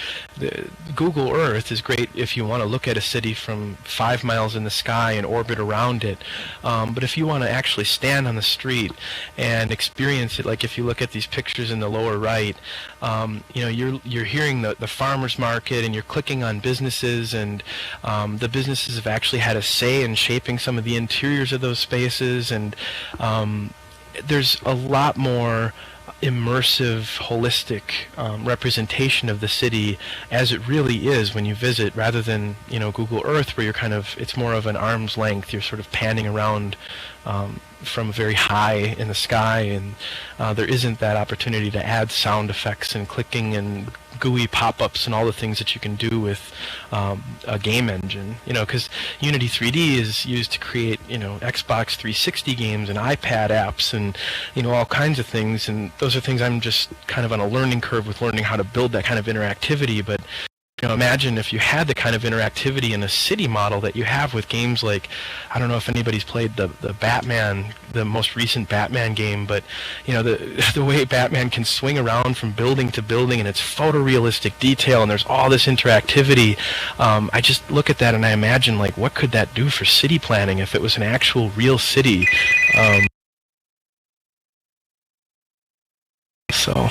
Google Earth is great if you want to look at a city from 5 miles in the sky and orbit around it. But if you want to actually stand on the street and experience it, like if you look at these pictures in the lower right, you're hearing the farmers market, and you're clicking on businesses, and the businesses have actually had a say in shaping some of the interiors of those spaces, and there's a lot more immersive, holistic representation of the city as it really is when you visit, rather than Google Earth, where it's more of an arm's length. You're sort of panning around from very high in the sky, and there isn't that opportunity to add sound effects and clicking and GUI pop-ups and all the things that you can do with a game engine. Because Unity 3D is used to create Xbox 360 games and iPad apps and all kinds of things, and those are things I'm just kind of on a learning curve with, learning how to build that kind of interactivity. But imagine if you had the kind of interactivity in a city model that you have with games like, I don't know if anybody's played the Batman, the most recent Batman game, but the way Batman can swing around from building to building, and it's photorealistic detail, and there's all this interactivity. I just look at that and I imagine, like, what could that do for city planning if it was an actual real city? So.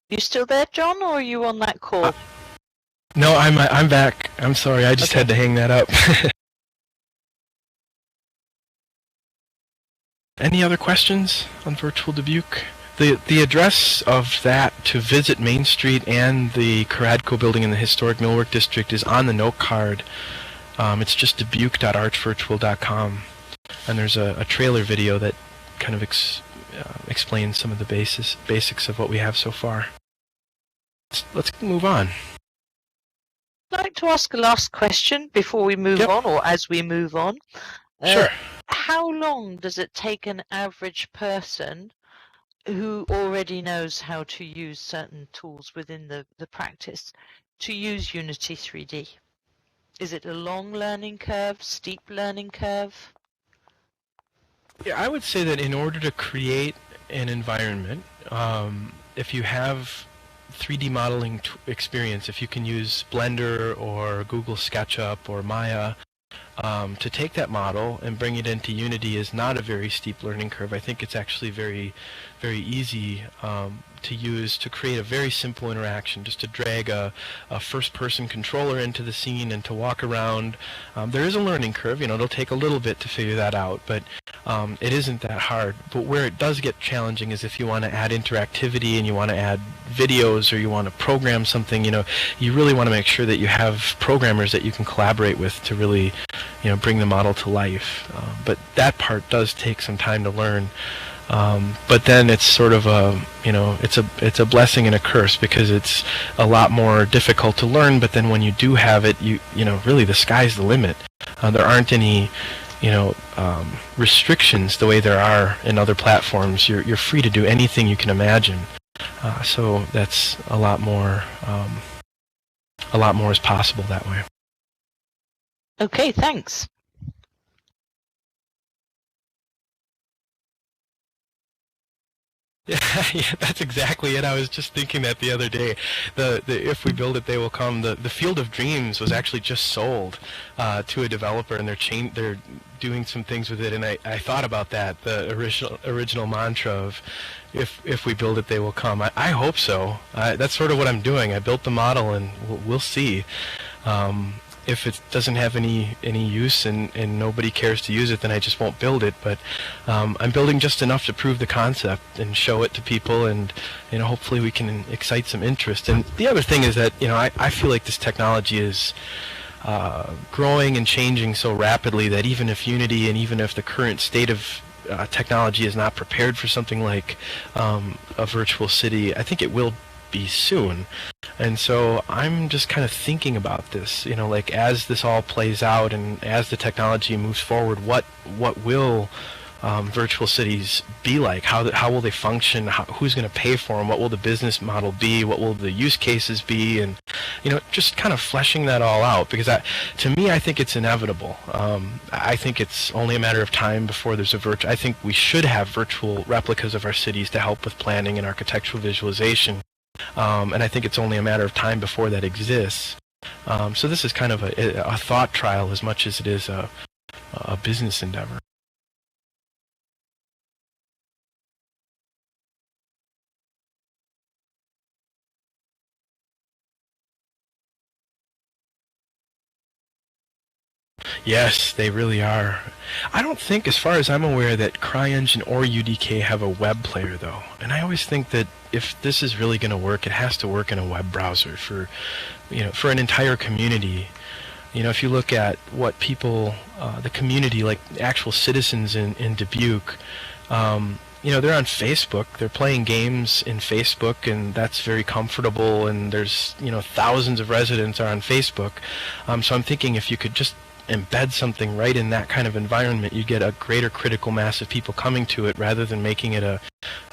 You still there, John, or are you on that call? No, I'm back. I'm sorry, I just had to hang that up. Any other questions on Virtual Dubuque? The address of that to visit Main Street and the Karadko building in the historic Millwork District is on the note card. It's just dubuque.archvirtual.com, and there's a trailer video that kind of explains some of the basics of what we have so far. Let's move on. I'd like to ask a last question before we move on, or as we move on. Sure. How long does it take an average person who already knows how to use certain tools within the practice to use Unity 3D? Is it a long learning curve, steep learning curve? Yeah, I would say that in order to create an environment, if you have 3D modeling experience, if you can use Blender or Google SketchUp or Maya, to take that model and bring it into Unity is not a very steep learning curve. I think it's actually very, very easy to use to create a very simple interaction, just to drag a first-person controller into the scene and to walk around. There is a learning curve. It'll take a little bit to figure that out, but it isn't that hard. But where it does get challenging is if you want to add interactivity and you want to add videos, or you want to program something. You really want to make sure that you have programmers that you can collaborate with to really bring the model to life. But that part does take some time to learn. But then it's sort of it's a blessing and a curse, because it's a lot more difficult to learn. But then when you do have it, really the sky's the limit. There aren't any restrictions the way there are in other platforms. You're free to do anything you can imagine. So that's a lot more is possible that way. Okay, thanks. Yeah, that's exactly it. I was just thinking that the other day. The if we build it, they will come. The Field of Dreams was actually just sold to a developer, and they're doing some things with it. And I thought about that, the original mantra of if we build it, they will come. I hope so. That's sort of what I'm doing. I built the model, and we'll see. If it doesn't have any use and nobody cares to use it, then I just won't build it. But I'm building just enough to prove the concept and show it to people, and hopefully we can excite some interest. And the other thing is that I feel like this technology is growing and changing so rapidly that even if Unity and even if the current state of technology is not prepared for something like a virtual city, I think it will be soon. And so I'm just kind of thinking about this, like as this all plays out and as the technology moves forward, what will virtual cities be like? How will they function? Who's going to pay for them? What will the business model be? What will the use cases be? And just kind of fleshing that all out, because to me, I think it's inevitable. I think it's only a matter of time before there's I think we should have virtual replicas of our cities to help with planning and architectural visualization. And I think it's only a matter of time before that exists. So this is kind of a thought trial as much as it is a business endeavor. Yes, they really are. I don't think, as far as I'm aware, that CryEngine or UDK have a web player, though. And I always think that if this is really going to work, it has to work in a web browser for an entire community. If you look at what people, the community, like actual citizens in Dubuque, they're on Facebook. They're playing games in Facebook, and that's very comfortable. And there's, thousands of residents are on Facebook. So I'm thinking if you could just embed something right in that kind of environment, you get a greater critical mass of people coming to it rather than making it a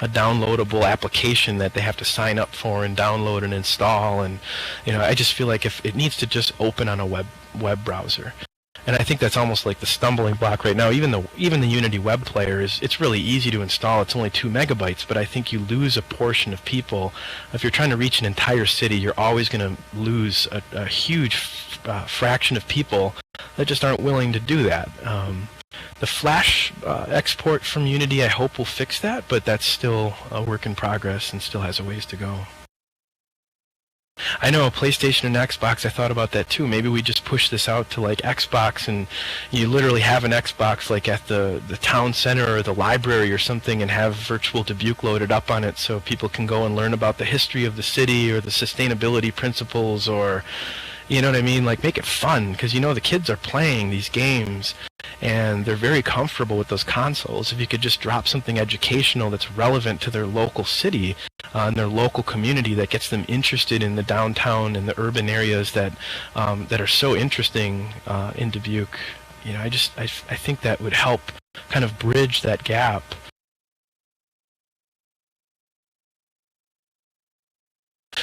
downloadable application that they have to sign up for and download and install. And I just feel like if it needs to just open on a web browser. And I think that's almost like the stumbling block right now. Even the Unity web player it's really easy to install. It's only 2 megabytes, but I think you lose a portion of people. If you're trying to reach an entire city, you're always going to lose a huge fraction of people that just aren't willing to do that. The Flash export from Unity, I hope, will fix that, but that's still a work in progress and still has a ways to go. I know, PlayStation and Xbox, I thought about that too. Maybe we just push this out to like Xbox, and you literally have an Xbox like at the town center or the library or something, and have Virtual Dubuque loaded up on it so people can go and learn about the history of the city or the sustainability principles, or you know what I mean? Like, make it fun, because the kids are playing these games and they're very comfortable with those consoles. If you could just drop something educational that's relevant to their local city and their local community, that gets them interested in the downtown and the urban areas that are so interesting in Dubuque. I think that would help kind of bridge that gap.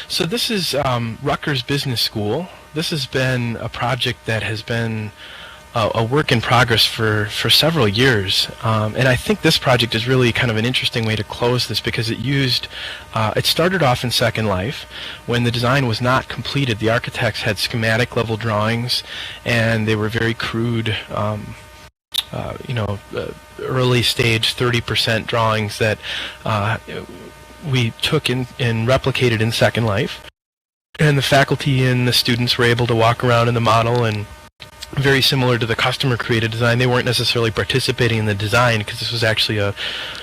So this is Rutgers Business School. This has been a project that has been a work in progress for several years. And I think this project is really kind of an interesting way to close this, because it started off in Second Life. When the design was not completed, the architects had schematic level drawings, and they were very crude, early stage 30% drawings that we took and replicated in Second Life. And the faculty and the students were able to walk around in the model, and very similar to the customer created design, they weren't necessarily participating in the design, because this was actually an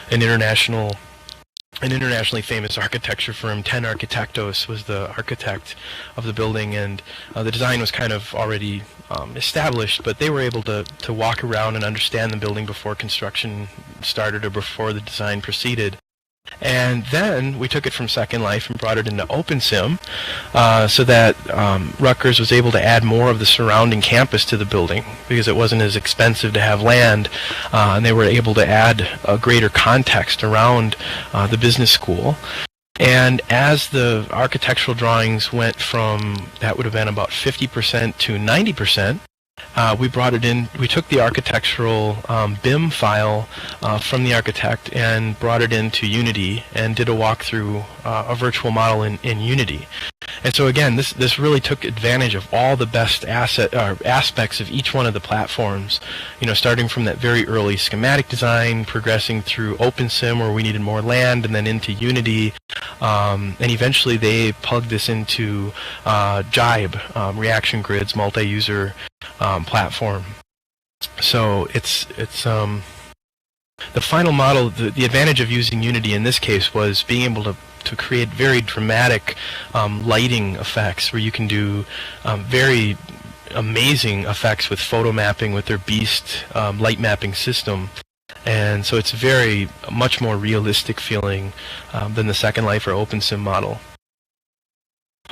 internationally famous architecture firm. 10 Architectos was the architect of the building, and the design was kind of already established, but they were able to walk around and understand the building before construction started or before the design proceeded. And then we took it from Second Life and brought it into OpenSim, so that Rutgers was able to add more of the surrounding campus to the building, because it wasn't as expensive to have land, and they were able to add a greater context around the business school. And as the architectural drawings went from, that would have been about 50% to 90%, We brought it in. We took the architectural BIM file from the architect and brought it into Unity and did a walkthrough, a virtual model in Unity. And so again, this really took advantage of all the best aspects of each one of the platforms. You know, starting from that very early schematic design, progressing through OpenSim where we needed more land, and then into Unity, and eventually they plugged this into Jibe, Reaction Grid's multi-user platform. So it's the final model. The advantage of using Unity in this case was being able to create very dramatic lighting effects, where you can do very amazing effects with photo mapping with their Beast light mapping system. And so it's very much more realistic feeling than the Second Life or OpenSim model.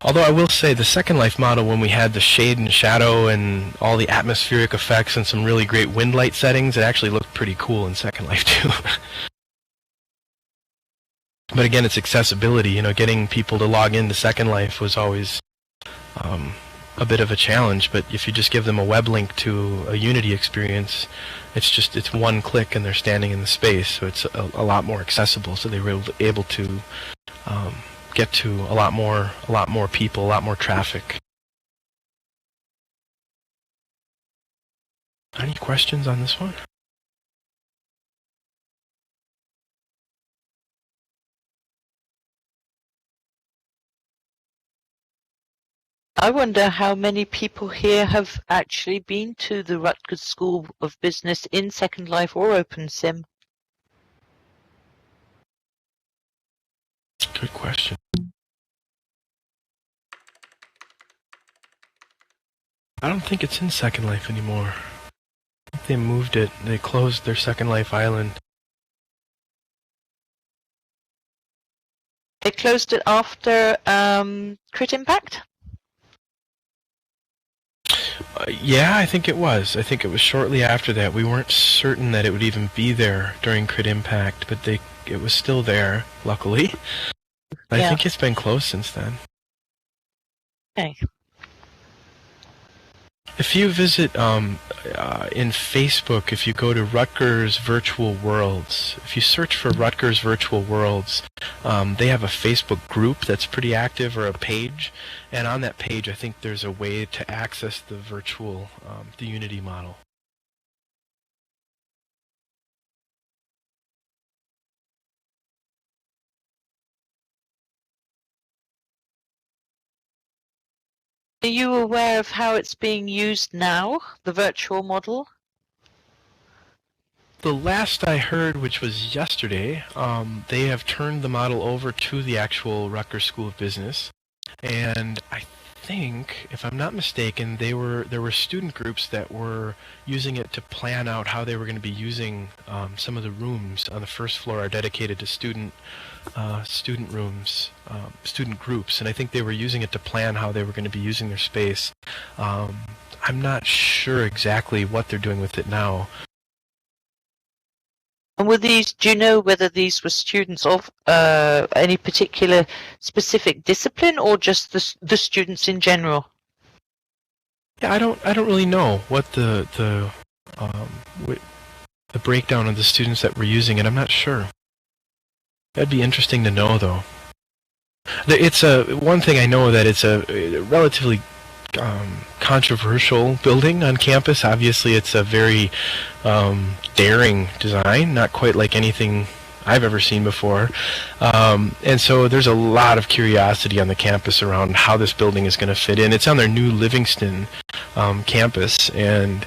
Although I will say the Second Life model, when we had the shade and shadow and all the atmospheric effects and some really great wind light settings, it actually looked pretty cool in Second Life too. But again, it's accessibility. You know, getting people to log into Second Life was always a bit of a challenge. But if you just give them a web link to a Unity experience, it's one click and they're standing in the space. So it's a lot more accessible. So they were able to get to a lot more people, a lot more traffic. Any questions on this one? I wonder how many people here have actually been to the Rutgers School of Business in Second Life or OpenSim. Good question. I don't think it's in Second Life anymore. I think they moved it. They closed their Second Life island. They closed it after Crit Impact? Yeah, I think it was. I think it was shortly after that. We weren't certain that it would even be there during Crit Impact, but it was still there, luckily. I think it's been closed since then. Okay. If you visit in Facebook, if you go to Rutgers Virtual Worlds, if you search for Rutgers Virtual Worlds, they have a Facebook group that's pretty active, or a page, and on that page I think there's a way to access the virtual, the Unity model. Are you aware of how it's being used now, the virtual model? The last I heard, which was yesterday, they have turned the model over to the actual Rutgers School of Business, and I think, if I'm not mistaken, there were student groups that were using it to plan out how they were going to be using some of the rooms on the first floor are dedicated to student rooms, student groups, and I think they were using it to plan how they were going to be using their space. I'm not sure exactly what they're doing with it now. And were these? Do you know whether these were students of any particular specific discipline, or just the students in general? Yeah, I don't really know what the breakdown of the students that were using it. I'm not sure. That'd be interesting to know, though. It's one thing I know, that it's a relatively controversial building on campus. Obviously, it's a very daring design, not quite like anything I've ever seen before. And so there's a lot of curiosity on the campus around how this building is going to fit in. It's on their new Livingston campus, and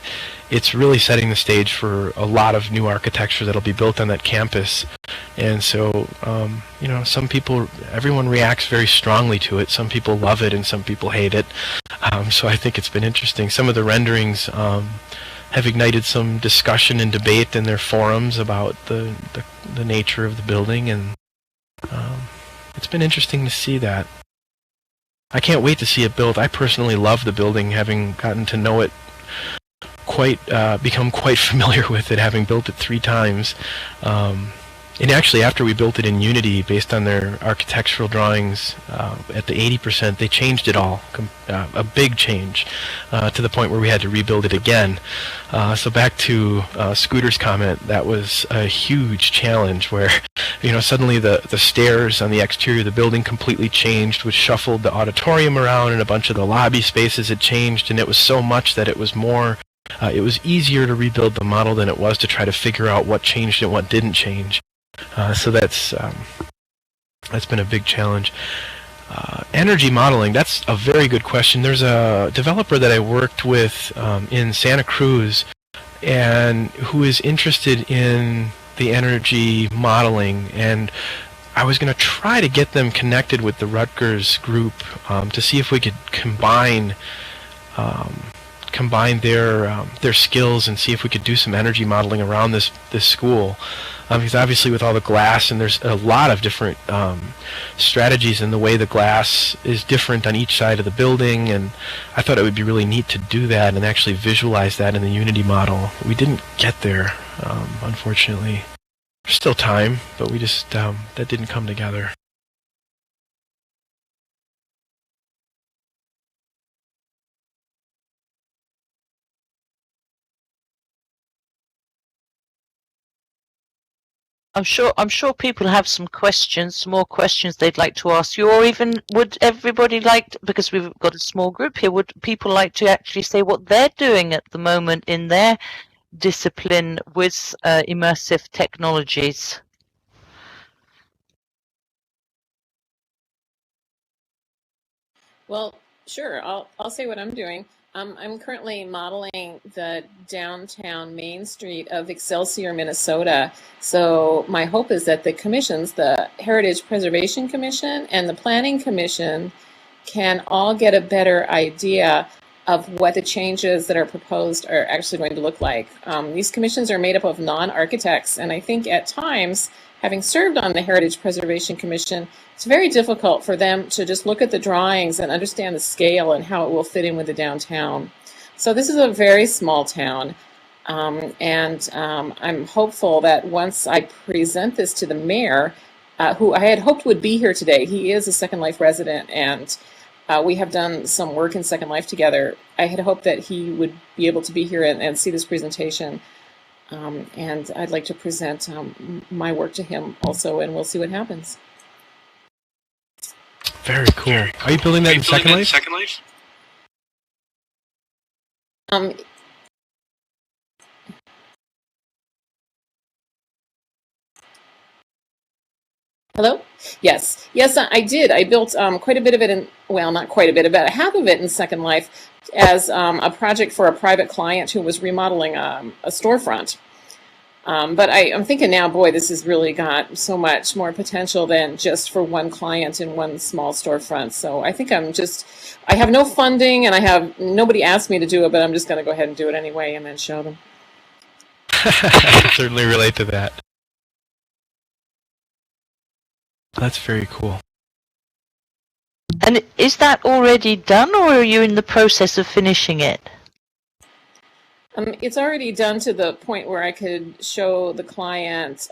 it's really setting the stage for a lot of new architecture that'll be built on that campus. And so, you know, everyone reacts very strongly to it. Some people love it and some people hate it. So I think it's been interesting. Some of the renderings have ignited some discussion and debate in their forums about the nature of the building, and it's been interesting to see that. I can't wait to see it built. I personally love the building, having gotten to know it become quite familiar with it, having built it 3 times. And actually, after we built it in Unity, based on their architectural drawings, at the 80%, they changed it all, a big change, to the point where we had to rebuild it again. So back to Scooter's comment, that was a huge challenge where, suddenly the stairs on the exterior of the building completely changed, which shuffled the auditorium around, and a bunch of the lobby spaces had changed, and it was so much that it was easier to rebuild the model than it was to try to figure out what changed and what didn't change. So that's been a big challenge. Energy modeling, that's a very good question. There's a developer that I worked with in Santa Cruz and who is interested in the energy modeling, and I was going to try to get them connected with the Rutgers group to see if we could combine their skills and see if we could do some energy modeling around this school. Because obviously with all the glass, and there's a lot of different strategies in the way the glass is different on each side of the building, and I thought it would be really neat to do that and actually visualize that in the Unity model. We didn't get there, unfortunately. There's still time, but we just, that didn't come together. I'm sure people have some more questions they'd like to ask you, or even would everybody like, because we've got a small group here, would people like to actually say what they're doing at the moment in their discipline with immersive technologies? Well, sure. I'll say what I'm doing. I'm currently modeling the downtown Main Street of Excelsior, Minnesota. So my hope is that the commissions, the Heritage Preservation Commission and the Planning Commission, can all get a better idea of what the changes that are proposed are actually going to look like. These commissions are made up of non-architects, and I think at times, having served on the Heritage Preservation Commission, it's very difficult for them to just look at the drawings and understand the scale and how it will fit in with the downtown. So this is a very small town, and I'm hopeful that once I present this to the mayor, who I had hoped would be here today, he is a Second Life resident, and we have done some work in Second Life together. I had hoped that he would be able to be here and see this presentation. And I'd like to present my work to him also, and we'll see what happens. Very cool. Are you building that in Second Life? Hello? Yes, I did. I built quite a bit of it well, not quite a bit, about half of it in Second Life as a project for a private client who was remodeling a storefront. But I'm thinking now, boy, this has really got so much more potential than just for one client in one small storefront. So I think I have no funding and nobody asked me to do it, but I'm just going to go ahead and do it anyway and then show them. I can certainly relate to that. That's very cool. And is that already done, or are you in the process of finishing it? It's already done to the point where I could show the client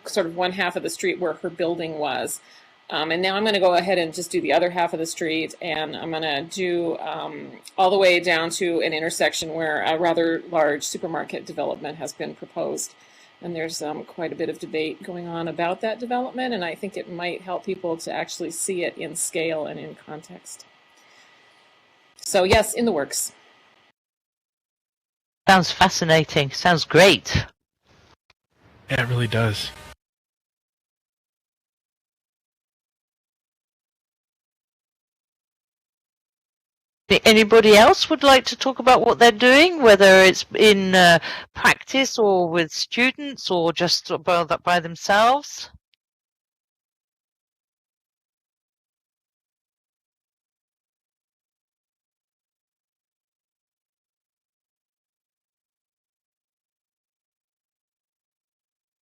sort of one half of the street where her building was. And now I'm going to go ahead and just do the other half of the street, and I'm going to do all the way down to an intersection where a rather large supermarket development has been proposed. And there's quite a bit of debate going on about that development, and I think it might help people to actually see it in scale and in context. So yes, in the works. Sounds fascinating. Sounds great. Yeah, it really does. Anybody else would like to talk about what they're doing, whether it's in practice or with students or just by themselves?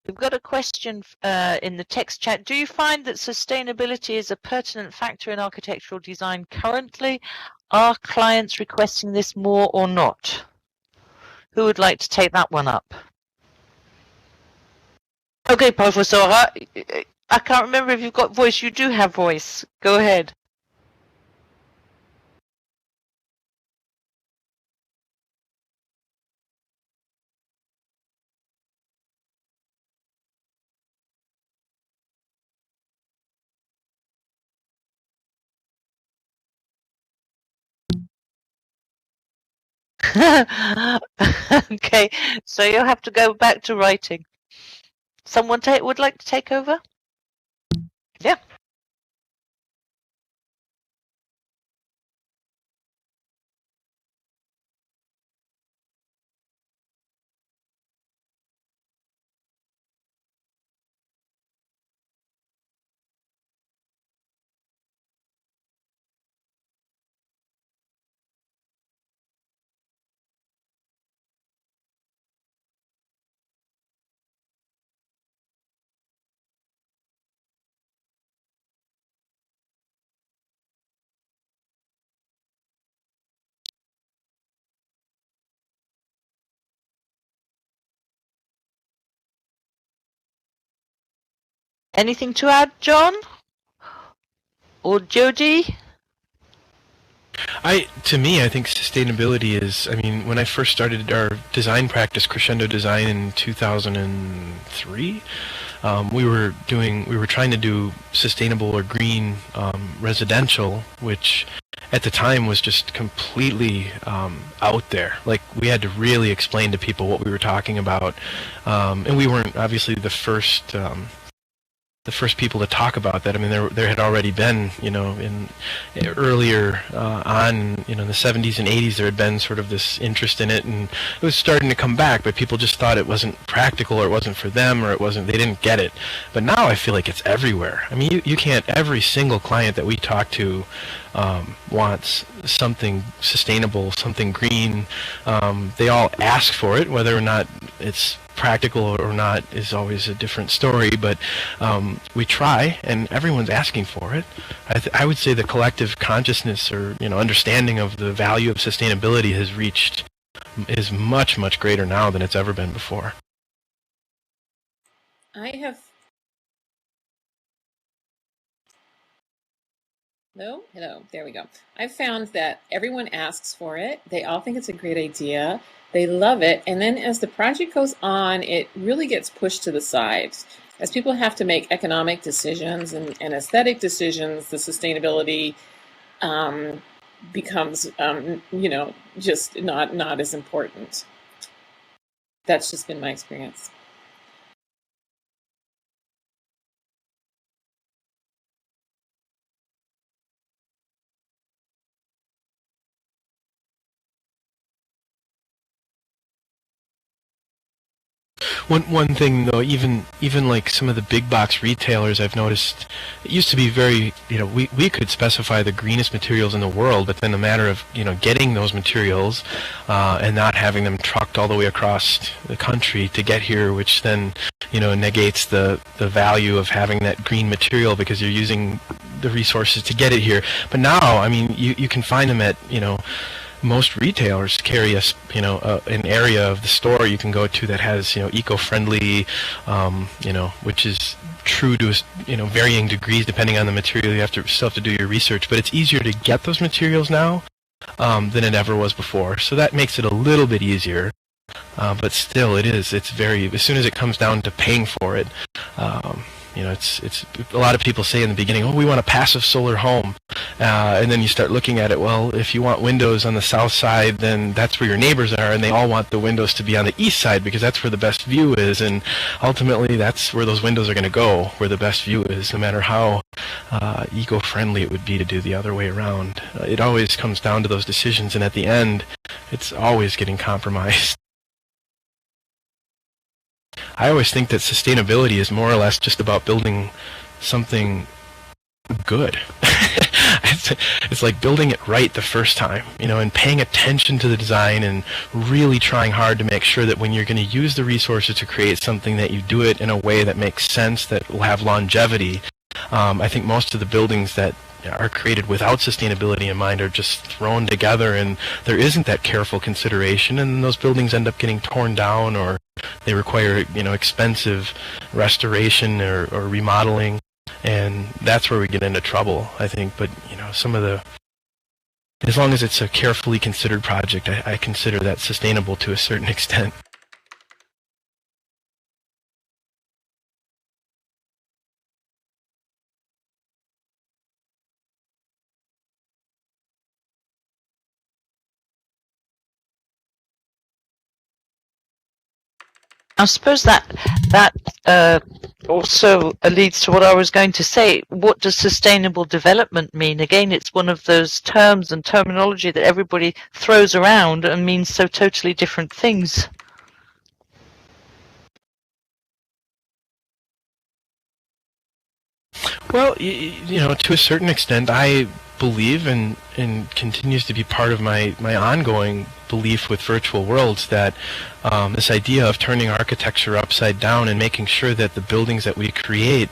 We've got a question in the text chat. Do you find that sustainability is a pertinent factor in architectural design currently? Are clients requesting this more or not? Who would like to take that one up? Okay, Professor, I can't remember if you've got voice. You do have voice. Go ahead. Okay, so you'll have to go back to writing. Someone would like to take over? Yeah. Anything to add, John? Or Jody? To me, I think sustainability is, I mean, when I first started our design practice, Crescendo Design, in 2003, we were trying to do sustainable or green residential, which at the time was just completely out there. Like, we had to really explain to people what we were talking about, and we weren't obviously the first people to talk about that. I mean, there had already been, in earlier on, in the 70s and 80s, there had been sort of this interest in it, and it was starting to come back, but people just thought it wasn't practical, or it wasn't for them, or they didn't get it. But now I feel like it's everywhere. I mean, you can't, every single client that we talk to wants something sustainable, something green. They all ask for it, whether or not it's practical or not is always a different story, but we try, and everyone's asking for it. I would say the collective consciousness, or understanding of the value of sustainability is much, much greater now than it's ever been before. Hello, there we go. I've found that everyone asks for it. They all think it's a great idea. They love it. And then as the project goes on, it really gets pushed to the side. As people have to make economic decisions and aesthetic decisions, the sustainability becomes, just not as important. That's just been my experience. One thing though, even like some of the big box retailers, I've noticed it used to be very, we could specify the greenest materials in the world, but then the matter of getting those materials and not having them trucked all the way across the country to get here, which then negates the value of having that green material because you're using the resources to get it here. But now, I mean, you can find them at most retailers carry an area of the store you can go to that has eco-friendly, which is true to varying degrees depending on the material. You still have to do your research, but it's easier to get those materials now than it ever was before. So that makes it a little bit easier, but still, it's very, as soon as it comes down to paying for it. It's a lot of people say in the beginning, oh, we want a passive solar home, and then you start looking at it. Well, if you want windows on the south side, then that's where your neighbors are, and they all want the windows to be on the east side because that's where the best view is, and ultimately that's where those windows are going to go, where the best view is, no matter how eco-friendly it would be to do the other way around. It always comes down to those decisions, and at the end, it's always getting compromised. I always think that sustainability is more or less just about building something good. It's like building it right the first time, and paying attention to the design and really trying hard to make sure that when you're going to use the resources to create something, that you do it in a way that makes sense, that will have longevity. I think most of the buildings that are created without sustainability in mind are just thrown together, and there isn't that careful consideration, and those buildings end up getting torn down, or they require, expensive restoration or remodeling, and that's where we get into trouble, I think. But as long as it's a carefully considered project, I consider that sustainable to a certain extent. I suppose that also leads to what I was going to say. What does sustainable development mean? Again, it's one of those terms and terminology that everybody throws around and means so totally different things. Well, to a certain extent, I believe, and continues to be part of my ongoing belief with virtual worlds, that this idea of turning architecture upside down and making sure that the buildings that we create,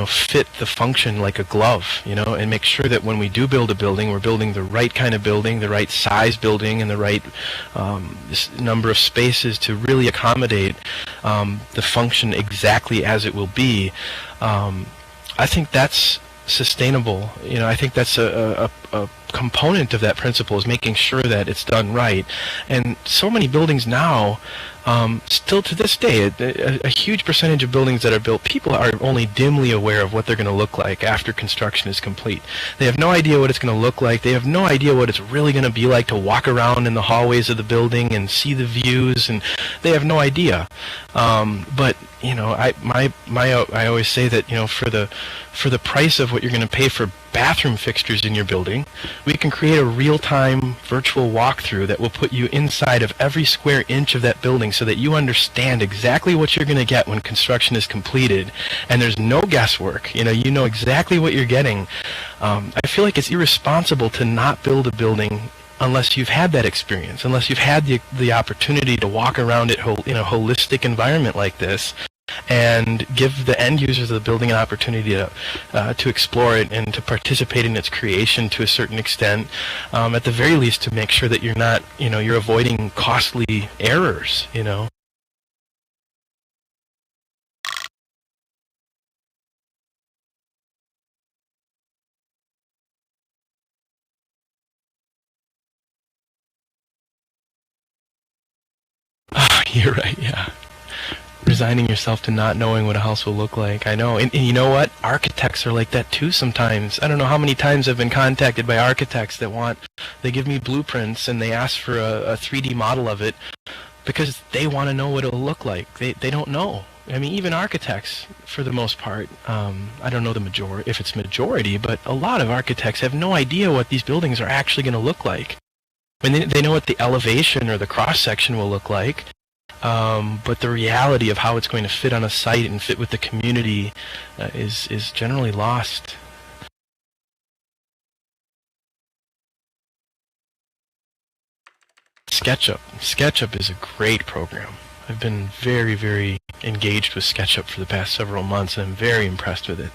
fit the function like a glove, and make sure that when we do build a building, we're building the right kind of building, the right size building, and the right number of spaces to really accommodate the function exactly as it will be. I think that's sustainable. I think that's a component of that principle, is making sure that it's done right. And so many buildings now, still to this day, a huge percentage of buildings that are built, people are only dimly aware of what they're going to look like after construction is complete. They have no idea what it's going to look like. They have no idea what it's really going to be like to walk around in the hallways of the building and see the views, and they have no idea. But I always say that for the price of what you're going to pay for bathroom fixtures in your building, we can create a real-time virtual walkthrough that will put you inside of every square inch of that building, so that you understand exactly what you're going to get when construction is completed, and there's no guesswork. You know exactly what you're getting. I feel like it's irresponsible to not build a building unless you've had that experience, unless you've had the opportunity to walk around it in a holistic environment like this, and give the end users of the building an opportunity to explore it and to participate in its creation to a certain extent, at the very least to make sure that you're not, you're avoiding costly errors, You're right, yeah. Resigning yourself to not knowing what a house will look like. I know. And you know what? Architects are like that too sometimes. I don't know how many times I've been contacted by architects that they give me blueprints and they ask for a 3D model of it because they want to know what it'll look like. They don't know. I mean, even architects, for the most part, I don't know if it's majority, but a lot of architects have no idea what these buildings are actually going to look like. I mean, they know what the elevation or the cross-section will look like, but the reality of how it's going to fit on a site and fit with the community is generally lost. SketchUp is a great program. I've been very, very engaged with SketchUp for the past several months, and I'm very impressed with it.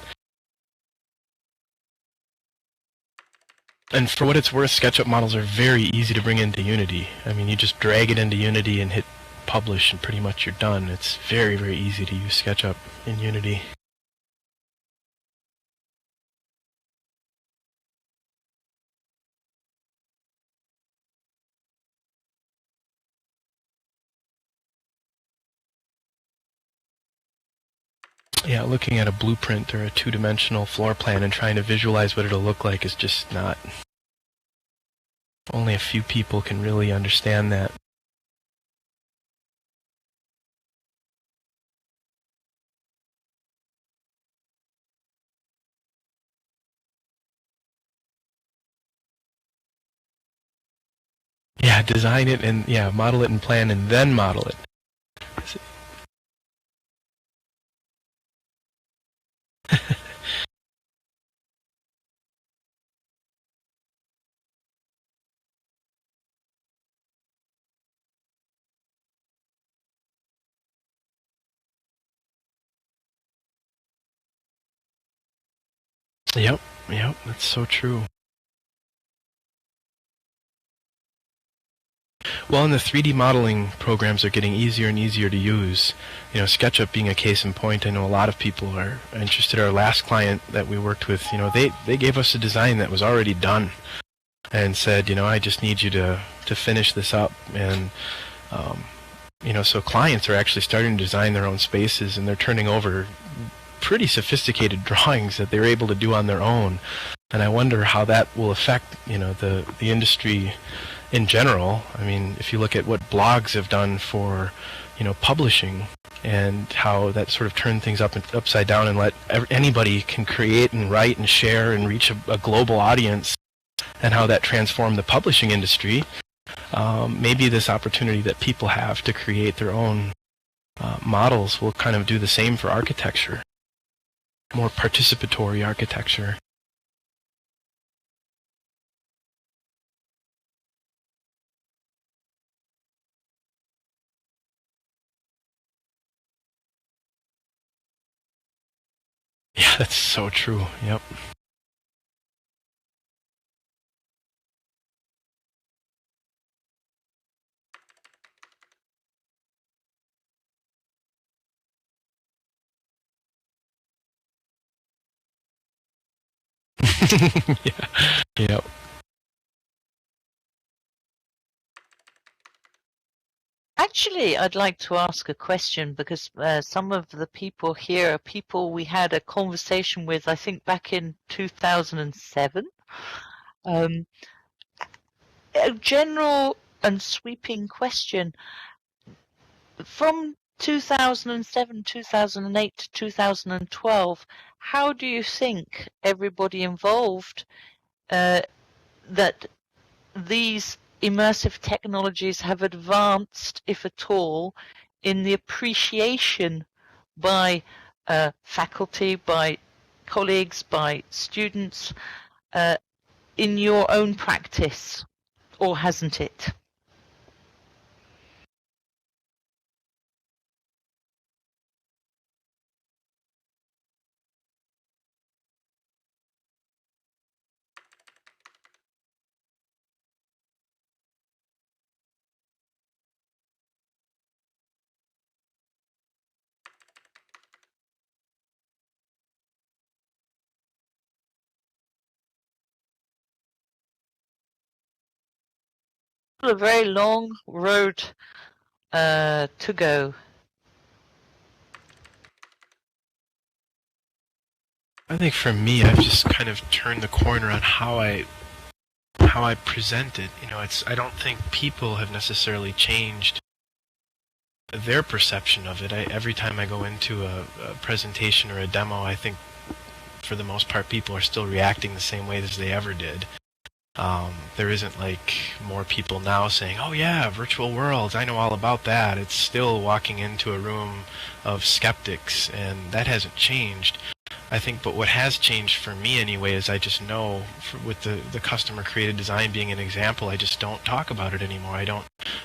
And for what it's worth, SketchUp models are very easy to bring into Unity. I mean, you just drag it into Unity and hit publish, and pretty much you're done. It's very, very easy to use SketchUp in Unity. Yeah, looking at a blueprint or a two-dimensional floor plan and trying to visualize what it'll look like is just not... Only a few people can really understand that. Yeah, design it and model it and plan and then model it. Yep, Yep, that's so true. Well, and the 3D modeling programs are getting easier and easier to use. You know, SketchUp being a case in point, I know a lot of people are interested. Our last client that we worked with, you know, they gave us a design that was already done and said, you know, I just need you to finish this up. And, you know, so clients are actually starting to design their own spaces, and they're turning over pretty sophisticated drawings that they're able to do on their own. And I wonder how that will affect, you know, the industry in general. I mean, if you look at what blogs have done for, you know, publishing, and how that sort of turned things upside down and let anybody can create and write and share and reach a global audience, and how that transformed the publishing industry, maybe this opportunity that people have to create their own models will kind of do the same for architecture, more participatory architecture. Yeah, that's so true. Yep. Yeah. Yep. Actually, I'd like to ask a question, because some of the people here are people we had a conversation with, I think, back in 2007. A general and sweeping question. From 2007, 2008 to 2012, how do you think everybody involved that these immersive technologies have advanced, if at all, in the appreciation by faculty, by colleagues, by students, in your own practice, or hasn't it? A very long road to go. I think for me, I've just kind of turned the corner on how I present it. You know, I don't think people have necessarily changed their perception of it. Every time I go into a presentation or a demo, I think for the most part people are still reacting the same way as they ever did. There isn't like more people now saying, oh yeah, virtual worlds, I know all about that. It's still walking into a room of skeptics, and that hasn't changed. I think, but what has changed for me anyway is I just know, with the customer created design being an example, I just don't talk about it anymore.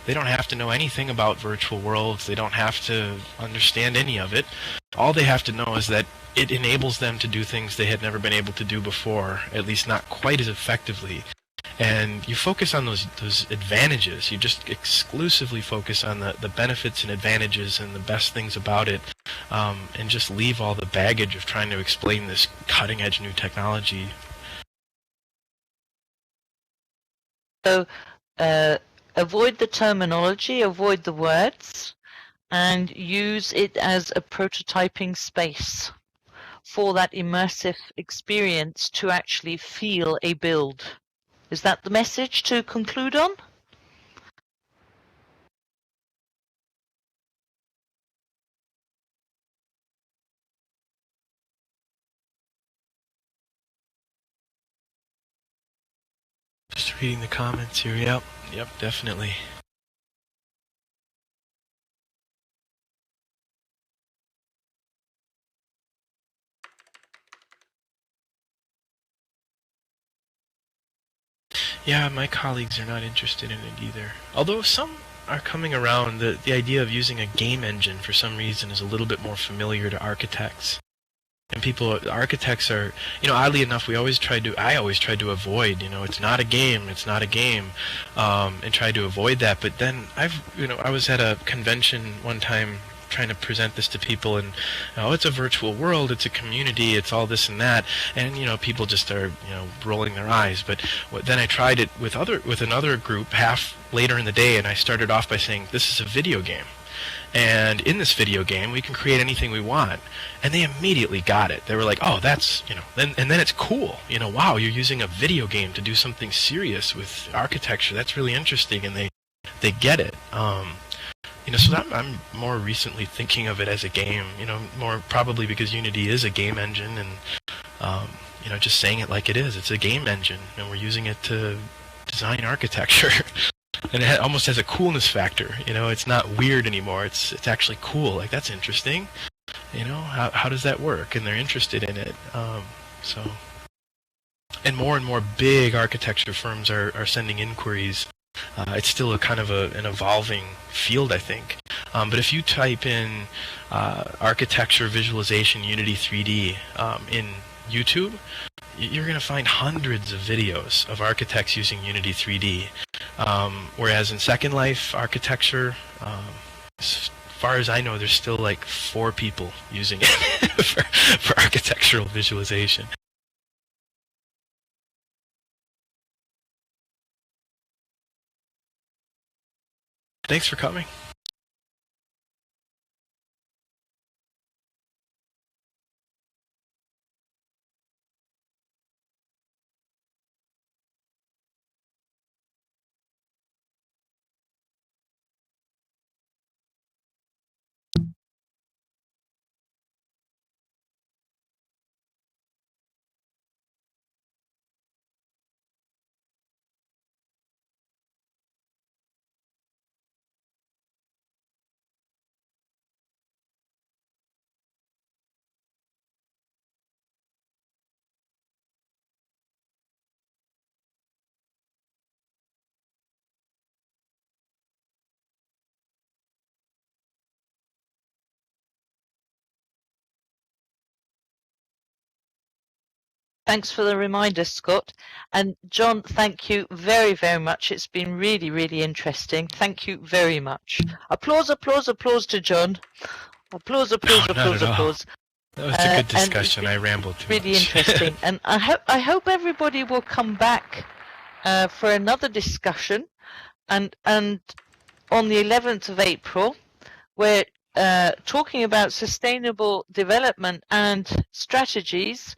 They don't have to know anything about virtual worlds. They don't have to understand any of it. All they have to know is that it enables them to do things they had never been able to do before, at least not quite as effectively. And you focus on those advantages. You just exclusively focus on the benefits and advantages and the best things about it, and just leave all the baggage of trying to explain this cutting-edge new technology. So avoid the terminology, avoid the words, and use it as a prototyping space for that immersive experience to actually feel a build. Is that the message to conclude on? Just reading the comments here. Yep, definitely. Yeah, my colleagues are not interested in it either. Although some are coming around, the idea of using a game engine for some reason is a little bit more familiar to architects. And people, architects are, oddly enough, I always tried to avoid, it's not a game, and try to avoid that. But then I was at a convention one time trying to present this to people, and it's a virtual world, it's a community, it's all this and that, and people just are rolling their eyes. But then I tried it with another group half later in the day, and I started off by saying, this is a video game. And in this video game, we can create anything we want. And they immediately got it. They were like, oh, that's, then it's cool. Wow, you're using a video game to do something serious with architecture. That's really interesting. And they get it. So I'm more recently thinking of it as a game, more probably because Unity is a game engine. And, just saying it like it is. It's a game engine. And we're using it to design architecture. And it almost has a coolness factor, it's not weird anymore, it's actually cool, like that's interesting, how does that work? And they're interested in it, and more big architecture firms are sending inquiries. It's still a kind of an evolving field, I think, but if you type in architecture visualization Unity 3D in YouTube, you're going to find hundreds of videos of architects using Unity 3D. Whereas in Second Life architecture, as far as I know, there's still like 4 people using it for architectural visualization. Thanks for coming. Thanks for the reminder, Scott. And Jon, thank you very, very much. It's been really, really interesting. Thank you very much. Applause, applause, applause to Jon. Applause, applause, applause, applause. That was a good discussion. I rambled too really much. Interesting. And I hope everybody will come back for another discussion. And on the 11th of April, we're talking about sustainable development and strategies.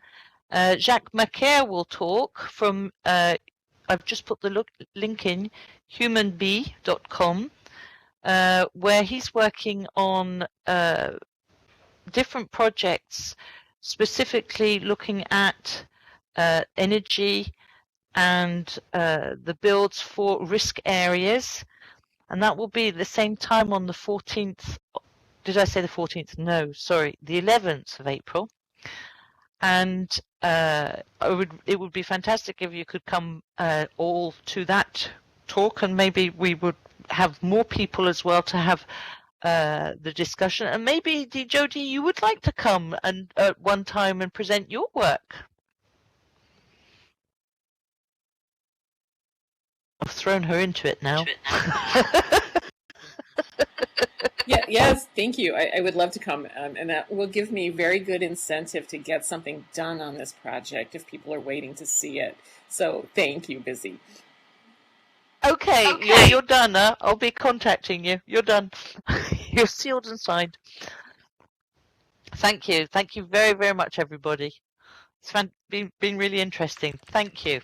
Jacques Macaire will talk from, I've just put the link in, humanbee.com, where he's working on different projects, specifically looking at energy and the builds for risk areas. And that will be at the same time on the 14th. Did I say the 14th? No, sorry, the 11th of April. And it would be fantastic if you could come all to that talk, and maybe we would have more people as well to have the discussion. And maybe, Jody, you would like to come and at one time and present your work. I've thrown her into it now. Yes, thank you. I would love to come, and that will give me very good incentive to get something done on this project if people are waiting to see it. So thank you, Busy. Okay. You're done. I'll be contacting you. You're done. You're sealed and signed. Thank you. Thank you very, very much, everybody. It's been really interesting. Thank you.